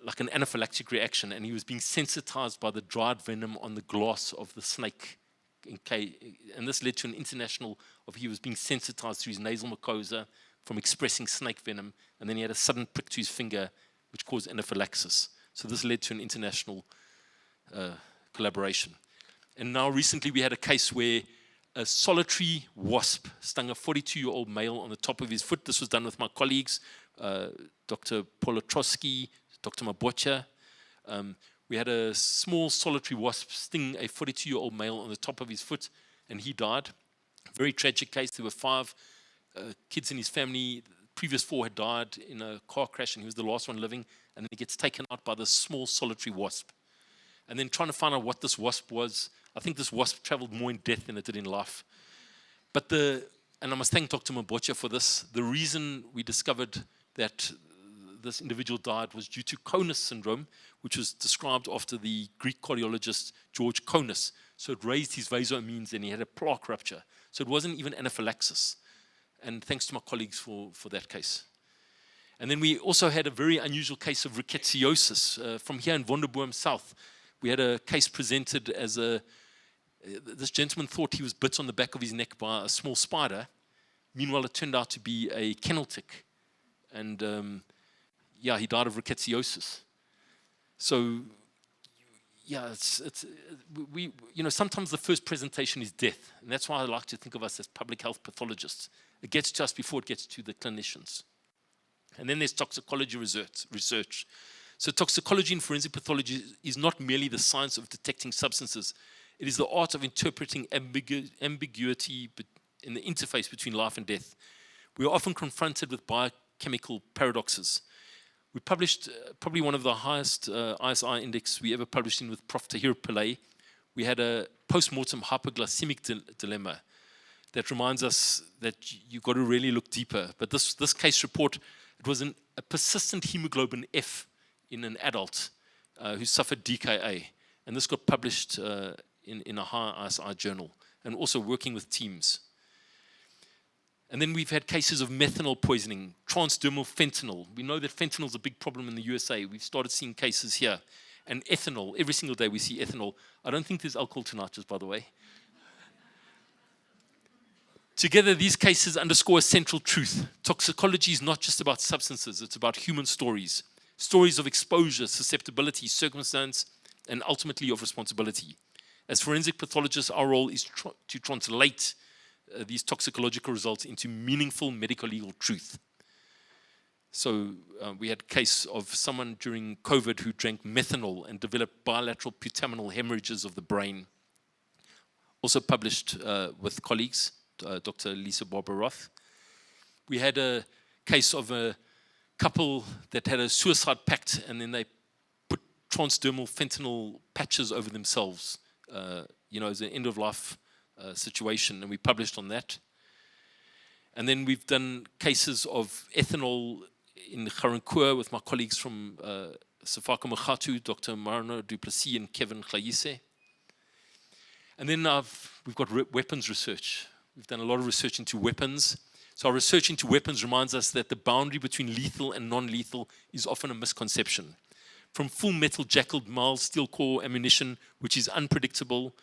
like an anaphylactic reaction, and he was being sensitized by the dried venom on the glass of the snake. And this led to an international he was being sensitized through his nasal mucosa from expressing snake venom, and then he had a sudden prick to his finger, which caused anaphylaxis. So this led to an international collaboration. And now recently we had a case where a solitary wasp stung a 42-year-old male on the top of his foot. This was done with my colleagues, Dr. Polotrowski, Dr. Mbocha. We had a small solitary wasp sting a 42-year-old male on the top of his foot, and he died. Very tragic case. There were 5 kids in his family. The previous 4 had died in a car crash, and he was the last one living. And then he gets taken out by this small solitary wasp. And then trying to find out what this wasp was. I think this wasp traveled more in death than it did in life. And I must thank Dr. Mbocha for this. The reason we discovered that this individual died was due to Conus syndrome, which was described after the Greek cardiologist George Conus. So it raised his vasoamines and he had a plaque rupture. So it wasn't even anaphylaxis. And thanks to my colleagues for that case. And then we also had a very unusual case of rickettsiosis from here in Wonderboom South. We had a case presented as this gentleman thought he was bit on the back of his neck by a small spider. Meanwhile, it turned out to be a kennel tick. And he died of rickettsiosis. So, sometimes the first presentation is death. And that's why I like to think of us as public health pathologists. It gets to us before it gets to the clinicians. And then there's toxicology research. So toxicology in forensic pathology is not merely the science of detecting substances. It is the art of interpreting ambiguity in the interface between life and death. We are often confronted with biochemical paradoxes. We published probably one of the highest ISI index we ever published in with Prof. Tahir Pillay. We had a post-mortem hypoglycemic dilemma that reminds us that you've got to really look deeper. But this case report, it was a persistent hemoglobin F in an adult who suffered DKA. And this got published in a high ISI journal, and also working with teams. And then we've had cases of methanol poisoning, transdermal fentanyl. We know that fentanyl is a big problem in the USA. We've started seeing cases here. And ethanol, every single day we see ethanol. I don't think there's alcohol tonight, just by the way. Together, these cases underscore a central truth. Toxicology is not just about substances, it's about human stories. Stories of exposure, susceptibility, circumstance, and ultimately of responsibility. As forensic pathologists, our role is to translate these toxicological results into meaningful medical legal truth. So we had a case of someone during COVID who drank methanol and developed bilateral putaminal hemorrhages of the brain. Also published with colleagues, Dr. Lisa Barbara Roth. We had a case of a couple that had a suicide pact, and then they put transdermal fentanyl patches over themselves, as an end-of-life situation, and we published on that. And then we've done cases of ethanol in Garankuwa with my colleagues from Sefako Makgatu, Dr. Marno Duplessis and Kevin Khlayise. And then we've got weapons research. We've done a lot of research into weapons. So our research into weapons reminds us that the boundary between lethal and non-lethal is often a misconception. From full metal jacketed mild steel core ammunition, which is unpredictable,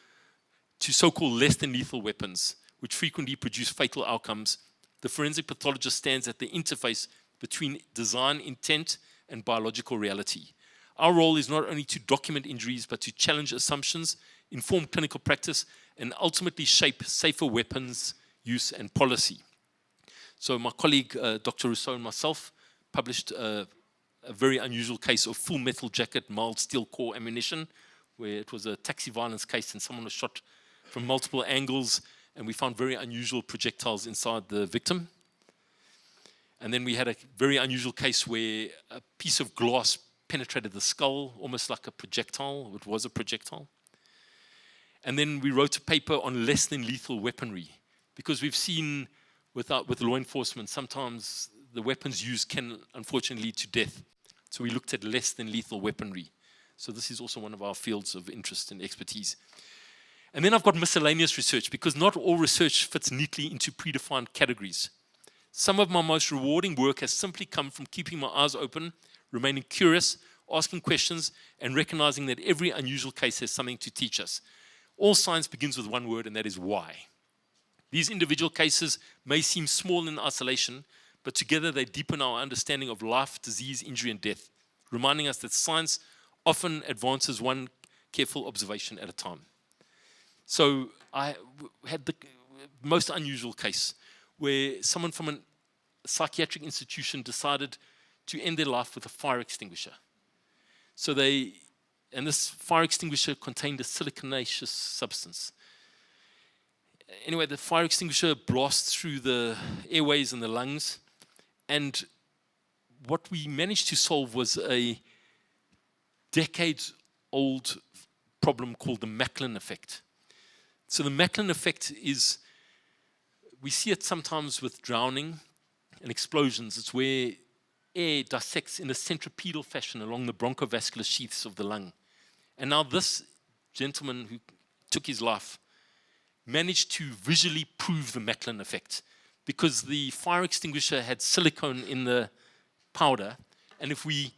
to so-called less than lethal weapons, which frequently produce fatal outcomes, the forensic pathologist stands at the interface between design intent and biological reality. Our role is not only to document injuries, but to challenge assumptions, inform clinical practice, and ultimately shape safer weapons use and policy. So my colleague, Dr. Rousseau, and myself published a very unusual case of full metal jacket, mild steel core ammunition, where it was a taxi violence case and someone was shot from multiple angles, and we found very unusual projectiles inside the victim. And then we had a very unusual case where a piece of glass penetrated the skull, almost like a projectile. It was a projectile. And then we wrote a paper on less than lethal weaponry, because we've seen with law enforcement, sometimes the weapons used can unfortunately lead to death. So we looked at less than lethal weaponry. So this is also one of our fields of interest and expertise. And then I've got miscellaneous research, because not all research fits neatly into predefined categories. Some of my most rewarding work has simply come from keeping my eyes open, remaining curious, asking questions, and recognizing that every unusual case has something to teach us. All science begins with one word, and that is why. These individual cases may seem small in isolation, but together they deepen our understanding of life, disease, injury, and death, reminding us that science often advances one careful observation at a time. So I had the most unusual case where someone from a psychiatric institution decided to end their life with a fire extinguisher. So and this fire extinguisher contained a siliconaceous substance. Anyway, the fire extinguisher blasts through the airways and the lungs, and what we managed to solve was a decades-old problem called the Macklin effect. So the Macklin effect is, we see it sometimes with drowning and explosions. It's where air dissects in a centripetal fashion along the bronchovascular sheaths of the lung. And now this gentleman who took his life managed to visually prove the Macklin effect, because the fire extinguisher had silicone in the powder, and if we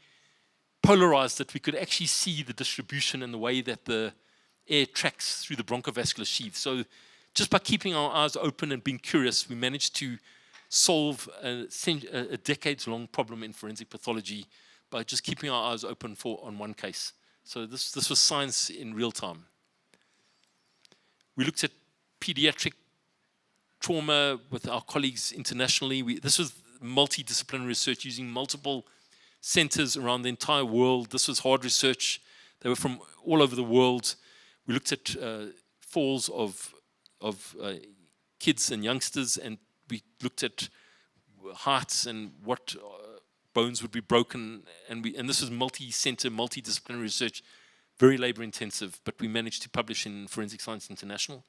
polarized it, we could actually see the distribution and the way that the air tracks through the bronchovascular sheath. So just by keeping our eyes open and being curious, we managed to solve a decades-long problem in forensic pathology by just keeping our eyes open on one case. So this was science in real time. We looked at pediatric trauma with our colleagues internationally. This was multidisciplinary research using multiple centers around the entire world. This was hard research. They were from all over the world. We looked at falls of kids and youngsters, and we looked at heights and what bones would be broken. And this was multi-center, multidisciplinary research, very labor-intensive, but we managed to publish in Forensic Science International.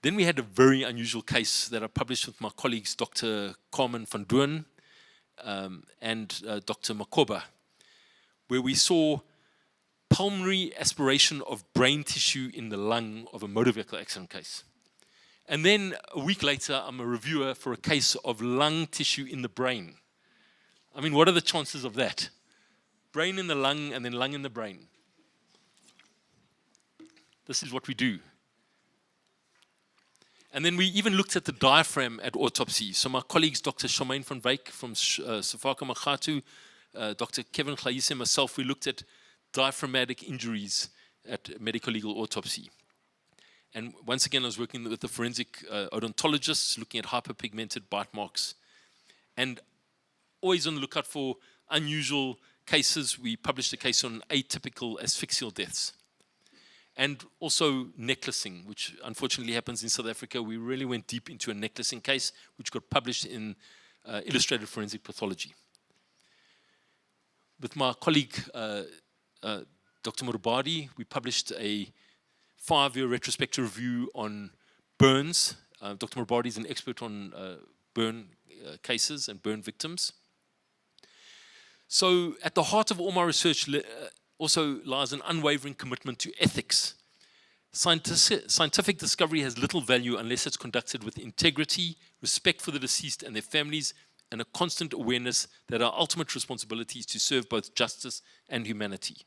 Then we had a very unusual case that I published with my colleagues, Dr. Carmen van Doorn and Dr. Makoba, where we saw pulmonary aspiration of brain tissue in the lung of a motor vehicle accident case. And then a week later, I'm a reviewer for a case of lung tissue in the brain. I mean, what are the chances of that? Brain in the lung and then lung in the brain. This is what we do. And then we even looked at the diaphragm at autopsy. So my colleagues, Dr. Charmaine van Wyk from Sefako Makgatu, Dr. Kevin Khlayise and myself, we looked at diaphragmatic injuries at medical legal autopsy. And once again, I was working with the forensic odontologists, looking at hyperpigmented bite marks. And always on the lookout for unusual cases. We published a case on atypical asphyxial deaths. And also necklacing, which unfortunately happens in South Africa. We really went deep into a necklacing case, which got published in Illustrated Forensic Pathology. With my colleague, Dr. Murabadi, we published a 5-year retrospective review on burns. Dr. Murabadi is an expert on burn cases and burn victims. So at the heart of all my research also lies an unwavering commitment to ethics. Scientific discovery has little value unless it's conducted with integrity, respect for the deceased and their families, and a constant awareness that our ultimate responsibility is to serve both justice and humanity.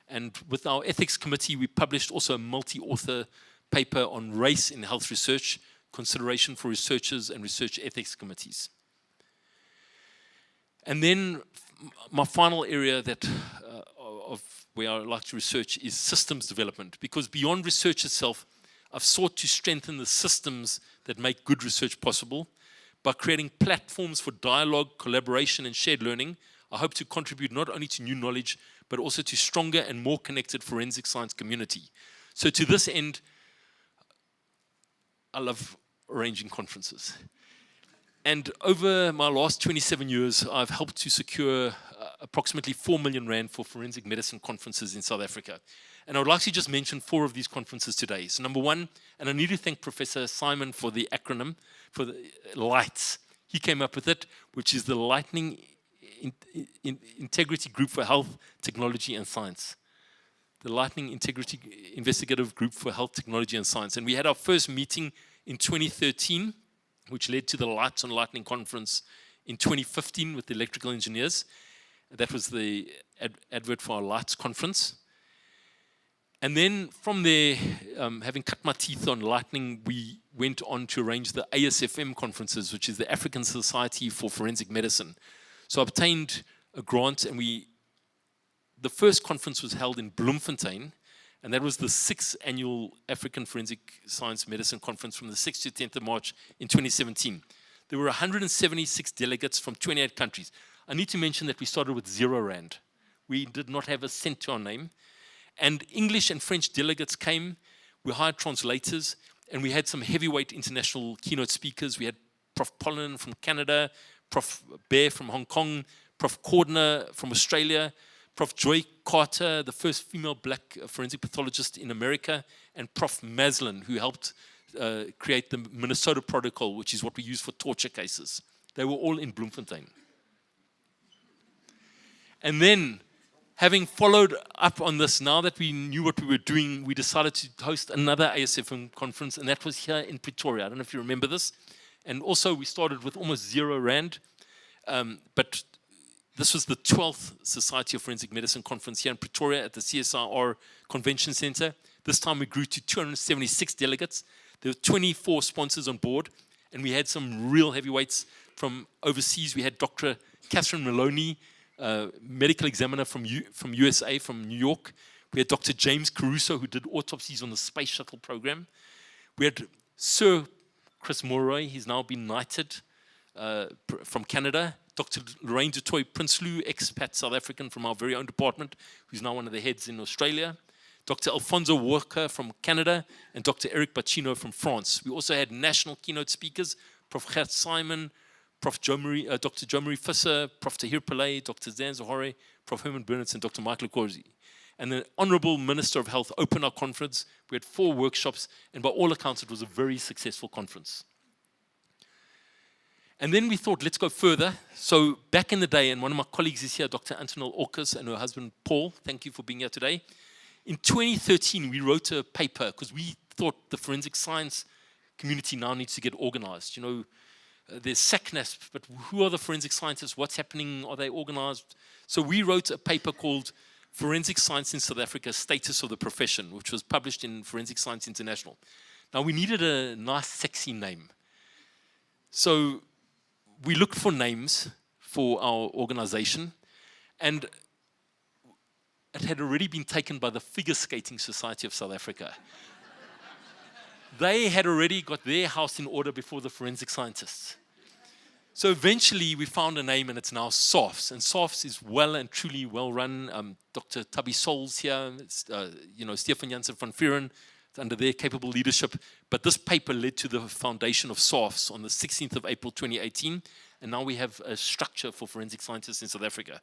And with our ethics committee, we published also a multi-author paper on race in health research, consideration for researchers and research ethics committees. And then my final area that of where I like to research is systems development, because beyond research itself, I've sought to strengthen the systems that make good research possible. By creating platforms for dialogue, collaboration, and shared learning, I hope to contribute not only to new knowledge, but also to stronger and more connected forensic science community. So to this end, I love arranging conferences. And over my last 27 years, I've helped to secure approximately 4 million rand for forensic medicine conferences in South Africa. And I would like to just mention 4 of these conferences today. So number 1, and I need to thank Professor Simon for the acronym, for the LIGHTS. He came up with it, which is the Lightning Integrity Group for Health, Technology and Science. The Lightning Integrity Investigative Group for Health, Technology and Science. And we had our first meeting in 2013, which led to the Lights on Lightning conference in 2015 with the electrical engineers. That was the advert for our Lights conference. And then from there, having cut my teeth on lightning, we went on to arrange the ASFM conferences, which is the African Society for Forensic Medicine. So I obtained a grant, and the first conference was held in Bloemfontein, and that was the 6th annual African Forensic Science Medicine Conference from the 6th to 10th of March in 2017. There were 176 delegates from 28 countries. I need to mention that we started with 0 rand. We did not have a cent to our name. And English and French delegates came. We hired translators, and we had some heavyweight international keynote speakers. We had Prof. Pollen from Canada, Prof. Bear from Hong Kong, Prof. Cordner from Australia, Prof. Joy Carter, the first female black forensic pathologist in America, and Prof. Maslin, who helped create the Minnesota Protocol, which is what we use for torture cases. They were all in Bloemfontein. And then, having followed up on this, now that we knew what we were doing, we decided to host another ASFM conference, and that was here in Pretoria. I don't know if you remember this. And also, we started with almost 0 rand, but this was the 12th Society of Forensic Medicine conference here in Pretoria at the CSIR Convention Center. This time we grew to 276 delegates. There were 24 sponsors on board, and we had some real heavyweights from overseas. We had Dr. Catherine Maloney, medical examiner from USA, from New York. We had Dr. James Caruso, who did autopsies on the space shuttle program. We had Sir Chris Mulroy, he's now been knighted from Canada. Dr. Lorraine du Toit-Prinsloo, expat South African from our very own department, who's now one of the heads in Australia. Dr. Alfonso Walker from Canada, and Dr. Eric Bacino from France. We also had national keynote speakers, Prof. Gert Simon, Dr. Jo Marie Visser, Prof. Tahir Pillay, Dr. Zan Zohore, Prof. Herman Bernitz, and Dr. Michael Corsi. And the Honorable Minister of Health opened our conference. We had 4 workshops, and by all accounts, it was a very successful conference. And then we thought, let's go further. So back in the day, and one of my colleagues is here, Dr. Antonelle Orcus, and her husband, Paul. Thank you for being here today. In 2013, we wrote a paper, because we thought the forensic science community now needs to get organized. You know, there's SACNASP, but who are the forensic scientists? What's happening? Are they organized? So we wrote a paper called Forensic Science in South Africa, Status of the Profession, which was published in Forensic Science International. Now, we needed a nice, sexy name. So we looked for names for our organization, and it had already been taken by the Figure Skating Society of South Africa. They had already got their house in order before the forensic scientists. So eventually we found a name, and it's now SARFS. And SARFS is well and truly well run. Dr. Tubby Sol's here, Stefan Janssen van Vuren, under their capable leadership. But this paper led to the foundation of SARFS on the 16th of April 2018. And now we have a structure for forensic scientists in South Africa.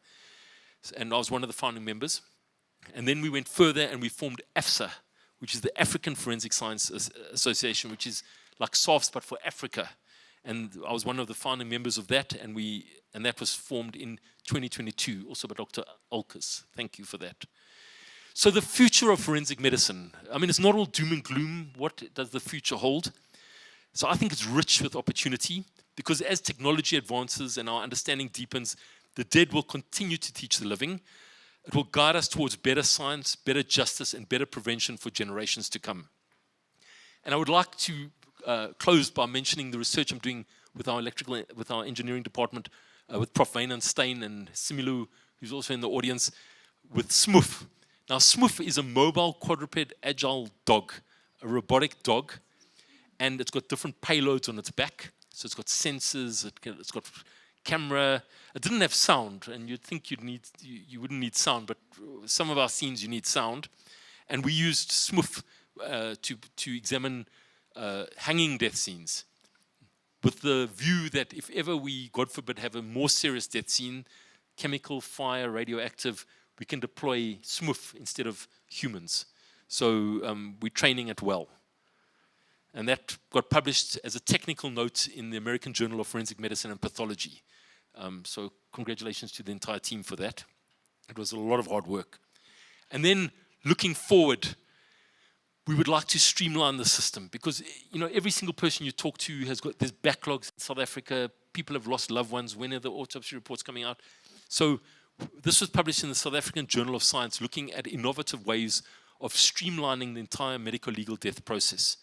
And I was one of the founding members. And then we went further and we formed AFSA, which is the African Forensic Science Association, which is like SARFS but for Africa. And I was one of the founding members of that, and that was formed in 2022, also by Dr. Olkes. Thank you for that. So the future of forensic medicine, I mean, it's not all doom and gloom. What does the future hold? So I think it's rich with opportunity, because as technology advances and our understanding deepens, the dead will continue to teach the living. It will guide us towards better science, better justice, and better prevention for generations to come. And I would like to close by mentioning the research I'm doing with our engineering department, with Prof. Wayne Stein and Similu, who's also in the audience, with SMUF. Now, SMUF is a mobile quadruped agile dog, a robotic dog, and it's got different payloads on its back. So it's got sensors, it's got camera. It didn't have sound, and you'd think you wouldn't need sound, but some of our scenes you need sound. And we used SMUF to examine hanging death scenes, with the view that if ever we, God forbid, have a more serious death scene, chemical, fire, radioactive, we can deploy SMUF instead of humans. So we're training it well. And that got published as a technical note in the American Journal of Forensic Medicine and Pathology. So congratulations to the entire team for that. It was a lot of hard work. And then looking forward, we would like to streamline the system, because every single person you talk to there's backlogs in South Africa. People have lost loved ones. When are the autopsy reports coming out? So this was published in the South African Journal of Science, looking at innovative ways of streamlining the entire medical legal death process.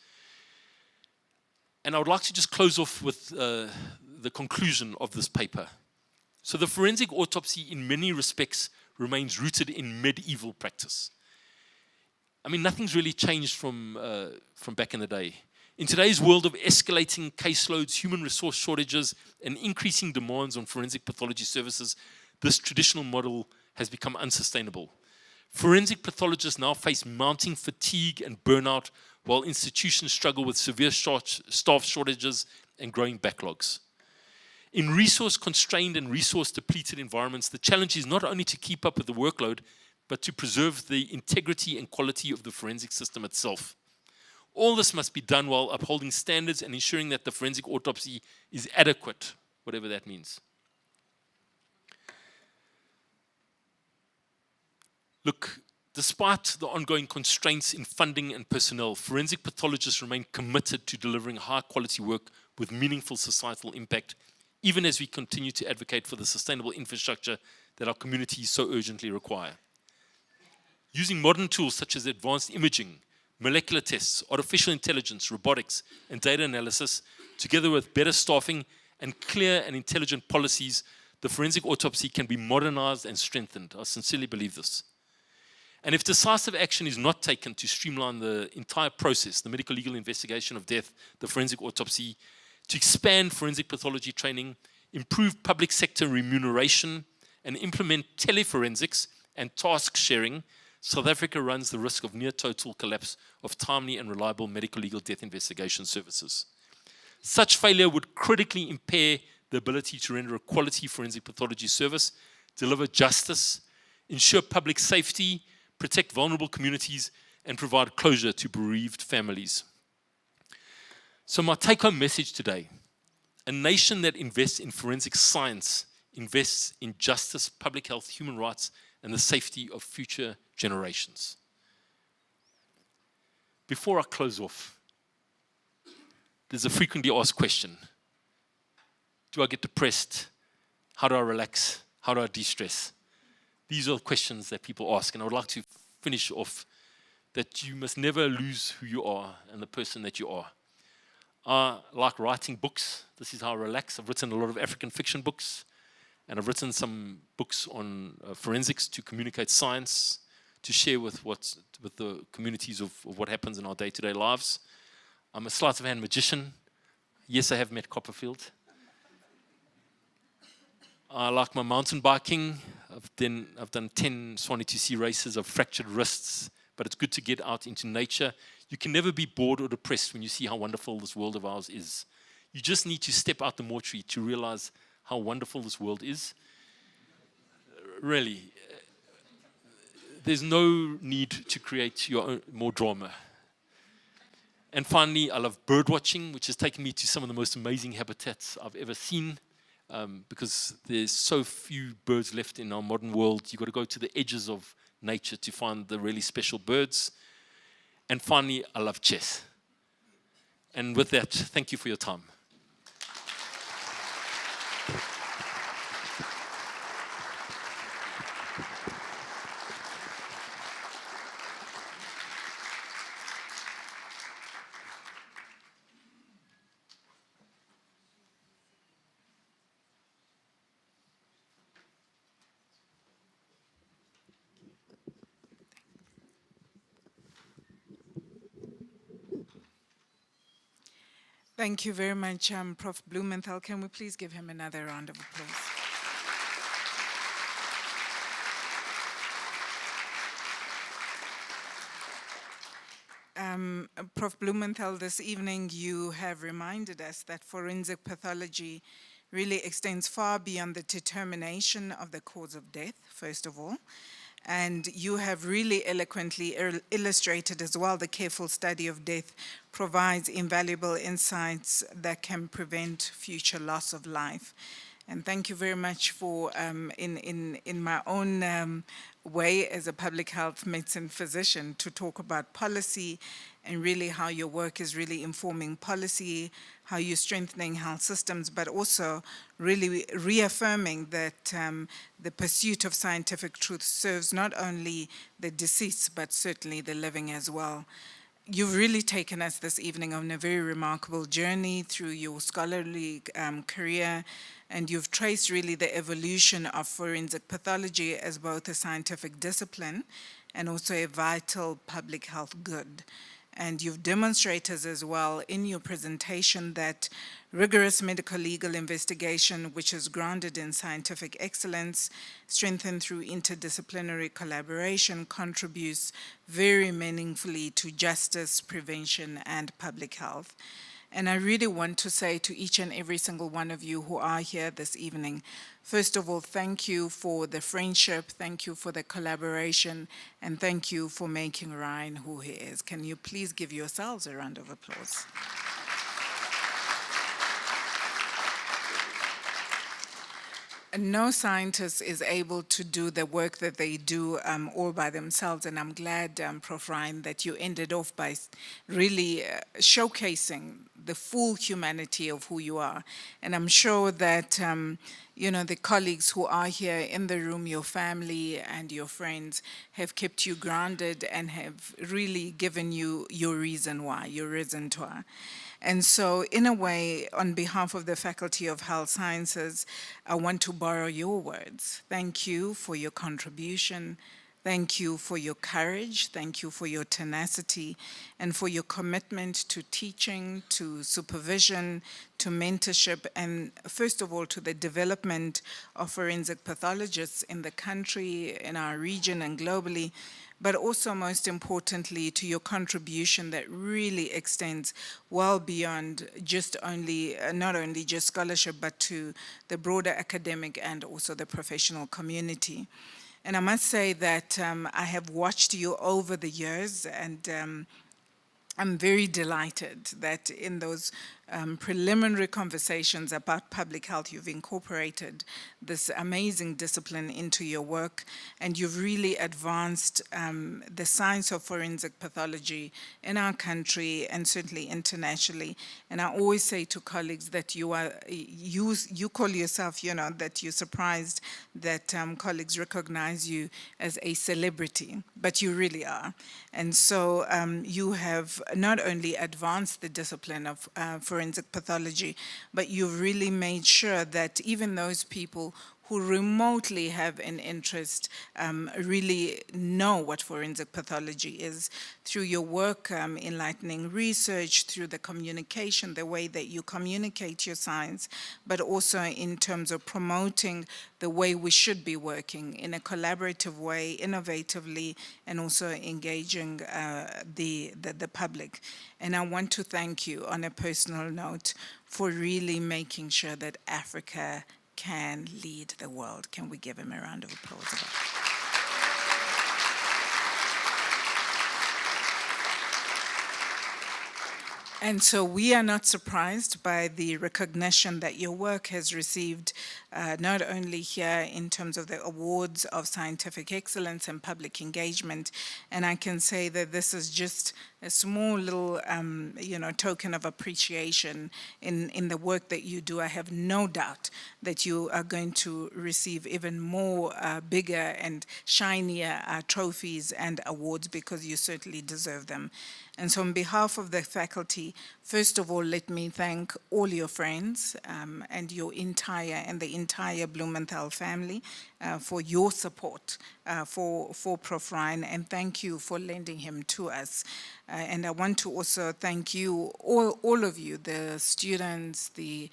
And I would like to just close off with the conclusion of this paper. So the forensic autopsy, in many respects, remains rooted in medieval practice. I mean, nothing's really changed from back in the day. In today's world of escalating caseloads, human resource shortages, and increasing demands on forensic pathology services, this traditional model has become unsustainable. Forensic pathologists now face mounting fatigue and burnout, while institutions struggle with severe staff shortages and growing backlogs. In resource-constrained and resource-depleted environments, the challenge is not only to keep up with the workload, but to preserve the integrity and quality of the forensic system itself. All this must be done while upholding standards and ensuring that the forensic autopsy is adequate, whatever that means. Look, despite the ongoing constraints in funding and personnel, forensic pathologists remain committed to delivering high-quality work with meaningful societal impact, even as we continue to advocate for the sustainable infrastructure that our communities so urgently require. Using modern tools such as advanced imaging, molecular tests, artificial intelligence, robotics, and data analysis, together with better staffing and clear and intelligent policies, the forensic autopsy can be modernized and strengthened. I sincerely believe this. And if decisive action is not taken to streamline the entire process, the medical legal investigation of death, the forensic autopsy, to expand forensic pathology training, improve public sector remuneration, and implement teleforensics and task sharing, South Africa runs the risk of near total collapse of timely and reliable medical legal death investigation services. Such failure would critically impair the ability to render a quality forensic pathology service, deliver justice, ensure public safety, protect vulnerable communities, and provide closure to bereaved families. So my take-home message today: a nation that invests in forensic science invests in justice, public health, human rights, and the safety of future generations. Before I close off, there's a frequently asked question. Do I get depressed? How do I relax? How do I de-stress? These are questions that people ask, and I would like to finish off that you must never lose who you are and the person that you are. I like writing books. This is how I relax. I've written a lot of African fiction books, and I've written some books on forensics to communicate science, to share with the communities of what happens in our day-to-day lives. I'm a sleight of hand magician. Yes, I have met Copperfield. I like my mountain biking. I've done 10 Swanee to Sea races. I've fractured wrists, but it's good to get out into nature. You can never be bored or depressed when you see how wonderful this world of ours is. You just need to step out the mortuary to realize how wonderful this world is. Really, there's no need to create your own more drama. And finally, I love bird watching, which has taken me to some of the most amazing habitats I've ever seen. Because there's so few birds left in our modern world. You've got to go to the edges of nature to find the really special birds. And finally, I love chess. And with that, thank you for your time.
Thank you very much, Prof. Blumenthal. Can we please give him another round of applause? Prof. Blumenthal, this evening you have reminded us that forensic pathology really extends far beyond the determination of the cause of death, first of all. And you have really eloquently illustrated as well the careful study of death provides invaluable insights that can prevent future loss of life. And thank you very much for, in my own way as a public health medicine physician, to talk about policy and really how your work is really informing policy, how you're strengthening health systems, but also really reaffirming that the pursuit of scientific truth serves not only the deceased, but certainly the living as well. You've really taken us this evening on a very remarkable journey through your scholarly career, and you've traced really the evolution of forensic pathology as both a scientific discipline and also a vital public health good. And you've demonstrated as well in your presentation that rigorous medical legal investigation, which is grounded in scientific excellence, strengthened through interdisciplinary collaboration, contributes very meaningfully to justice, prevention, and public health. And I really want to say to each and every single one of you who are here this evening, first of all, thank you for the friendship, thank you for the collaboration, and thank you for making Ryan who he is. Can you please give yourselves a round of applause? No scientist is able to do the work that they do all by themselves, and I'm glad, Prof. Ryan, that you ended off by really showcasing the full humanity of who you are. And I'm sure that you know, the colleagues who are here in the room, your family and your friends, have kept you grounded and have really given you your reason why, your raison d'être. And so, in a way, on behalf of the Faculty of Health Sciences, I want to borrow your words. Thank you for your contribution. Thank you for your courage. Thank you for your tenacity and for your commitment to teaching, to supervision, to mentorship, and first of all, to the development of forensic pathologists in the country, in our region, and globally, but also most importantly to your contribution that really extends well beyond just only, not only just scholarship, but to the broader academic and also the professional community. And I must say that I have watched you over the years, and I'm very delighted that in those preliminary conversations about public health, you've incorporated this amazing discipline into your work, and you've really advanced the science of forensic pathology in our country and certainly internationally. And I always say to colleagues that you call yourself, you know, that you're surprised that colleagues recognize you as a celebrity, but you really are. And so you have not only advanced the discipline of forensic pathology, but you've really made sure that even those people who remotely have an interest really know what forensic pathology is through your work enlightening research, through the communication, the way that you communicate your science, but also in terms of promoting the way we should be working in a collaborative way, innovatively, and also engaging the public. And I want to thank you on a personal note for really making sure that Africa can lead the world. Can we give him a round of applause? And so we are not surprised by the recognition that your work has received, not only here in terms of the awards of scientific excellence and public engagement, and I can say that this is just a small little, token of appreciation in the work that you do. I have no doubt that you are going to receive even more bigger and shinier trophies and awards, because you certainly deserve them. And so on behalf of the faculty, first of all, let me thank all your friends and the entire Blumenthal family for your support for Prof. Ryan, and thank you for lending him to us. And I want to also thank you, all of you, the students, the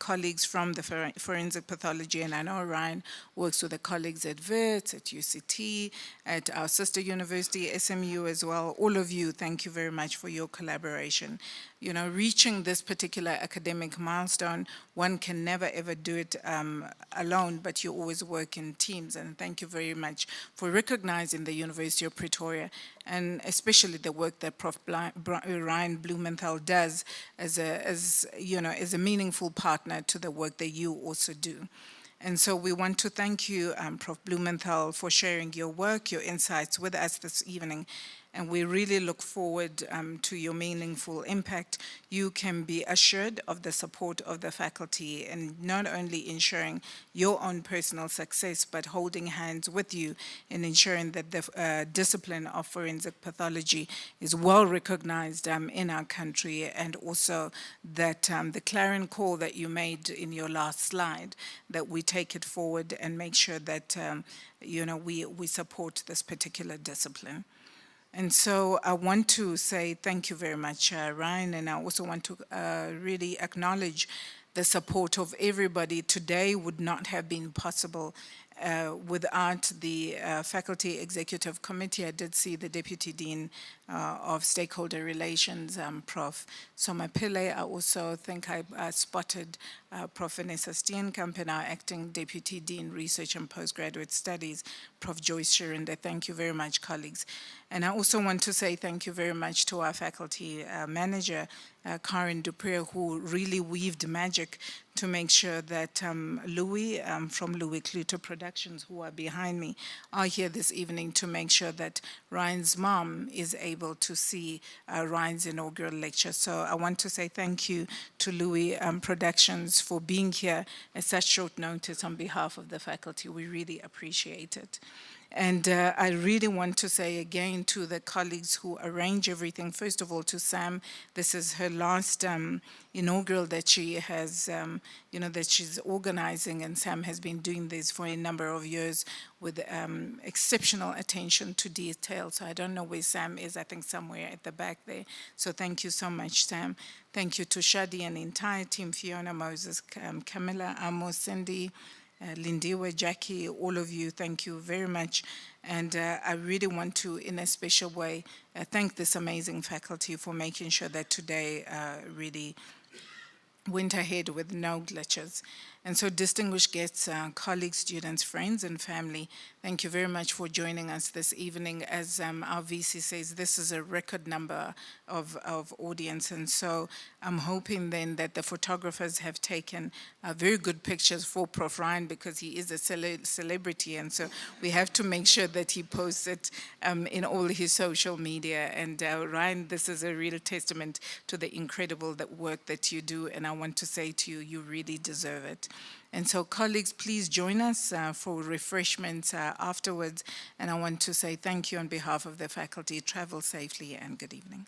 colleagues from the forensic pathology, and I know Ryan works with the colleagues at WITS, at UCT, at our sister university, SMU as well. All of you, thank you very much for your collaboration. You know, reaching this particular academic milestone, one can never ever do it alone, but you always work in teams. And thank you very much for recognizing the University of Pretoria, and especially the work that Prof. Ryan Blumenthal does as a meaningful partner to the work that you also do. And so we want to thank you, Prof. Blumenthal, for sharing your work, your insights with us this evening. And we really look forward to your meaningful impact. You can be assured of the support of the faculty, and not only ensuring your own personal success, but holding hands with you in ensuring that the discipline of forensic pathology is well recognized in our country, and also that the clarion call that you made in your last slide, that we take it forward and make sure that we support this particular discipline. And so I want to say thank you very much, Ryan, and I also want to really acknowledge the support of everybody. Today would not have been possible without the Faculty Executive Committee. I did see the Deputy Dean of Stakeholder Relations, Prof. Somapile. I also think I spotted Prof. Vanessa Steenkamp, and our Acting Deputy Dean, Research and Postgraduate Studies, Prof. Joyce Shirinde. Thank you very much, colleagues. And I also want to say thank you very much to our faculty manager, Karen Dupree, who really weaved magic to make sure that Louis from Louis Kluter Productions, who are behind me, are here this evening to make sure that Ryan's mom is able to see Ryan's inaugural lecture. So I want to say thank you to Louis Productions for being here at such short notice on behalf of the faculty. We really appreciate it. And I really want to say again to the colleagues who arrange everything, first of all to Sam, this is her last inaugural that she has, that she's organizing, and Sam has been doing this for a number of years with exceptional attention to detail. So I don't know where Sam is, I think somewhere at the back there. So thank you so much, Sam. Thank you to Shadi and the entire team, Fiona, Moses, Camilla, Amos, Cindy, Lindiwe, Jackie, all of you, thank you very much. And I really want to, in a special way, thank this amazing faculty for making sure that today really went ahead with no glitches. And so distinguished guests, colleagues, students, friends, and family, thank you very much for joining us this evening. As our VC says, this is a record number of audience. And so I'm hoping then that the photographers have taken very good pictures for Prof. Ryan, because he is a celebrity. And so we have to make sure that he posts it in all his social media. And Ryan, this is a real testament to the incredible work that you do. And I want to say to you, you really deserve it. And so colleagues, please join us for refreshments afterwards. And I want to say thank you on behalf of the faculty. Travel safely and good evening.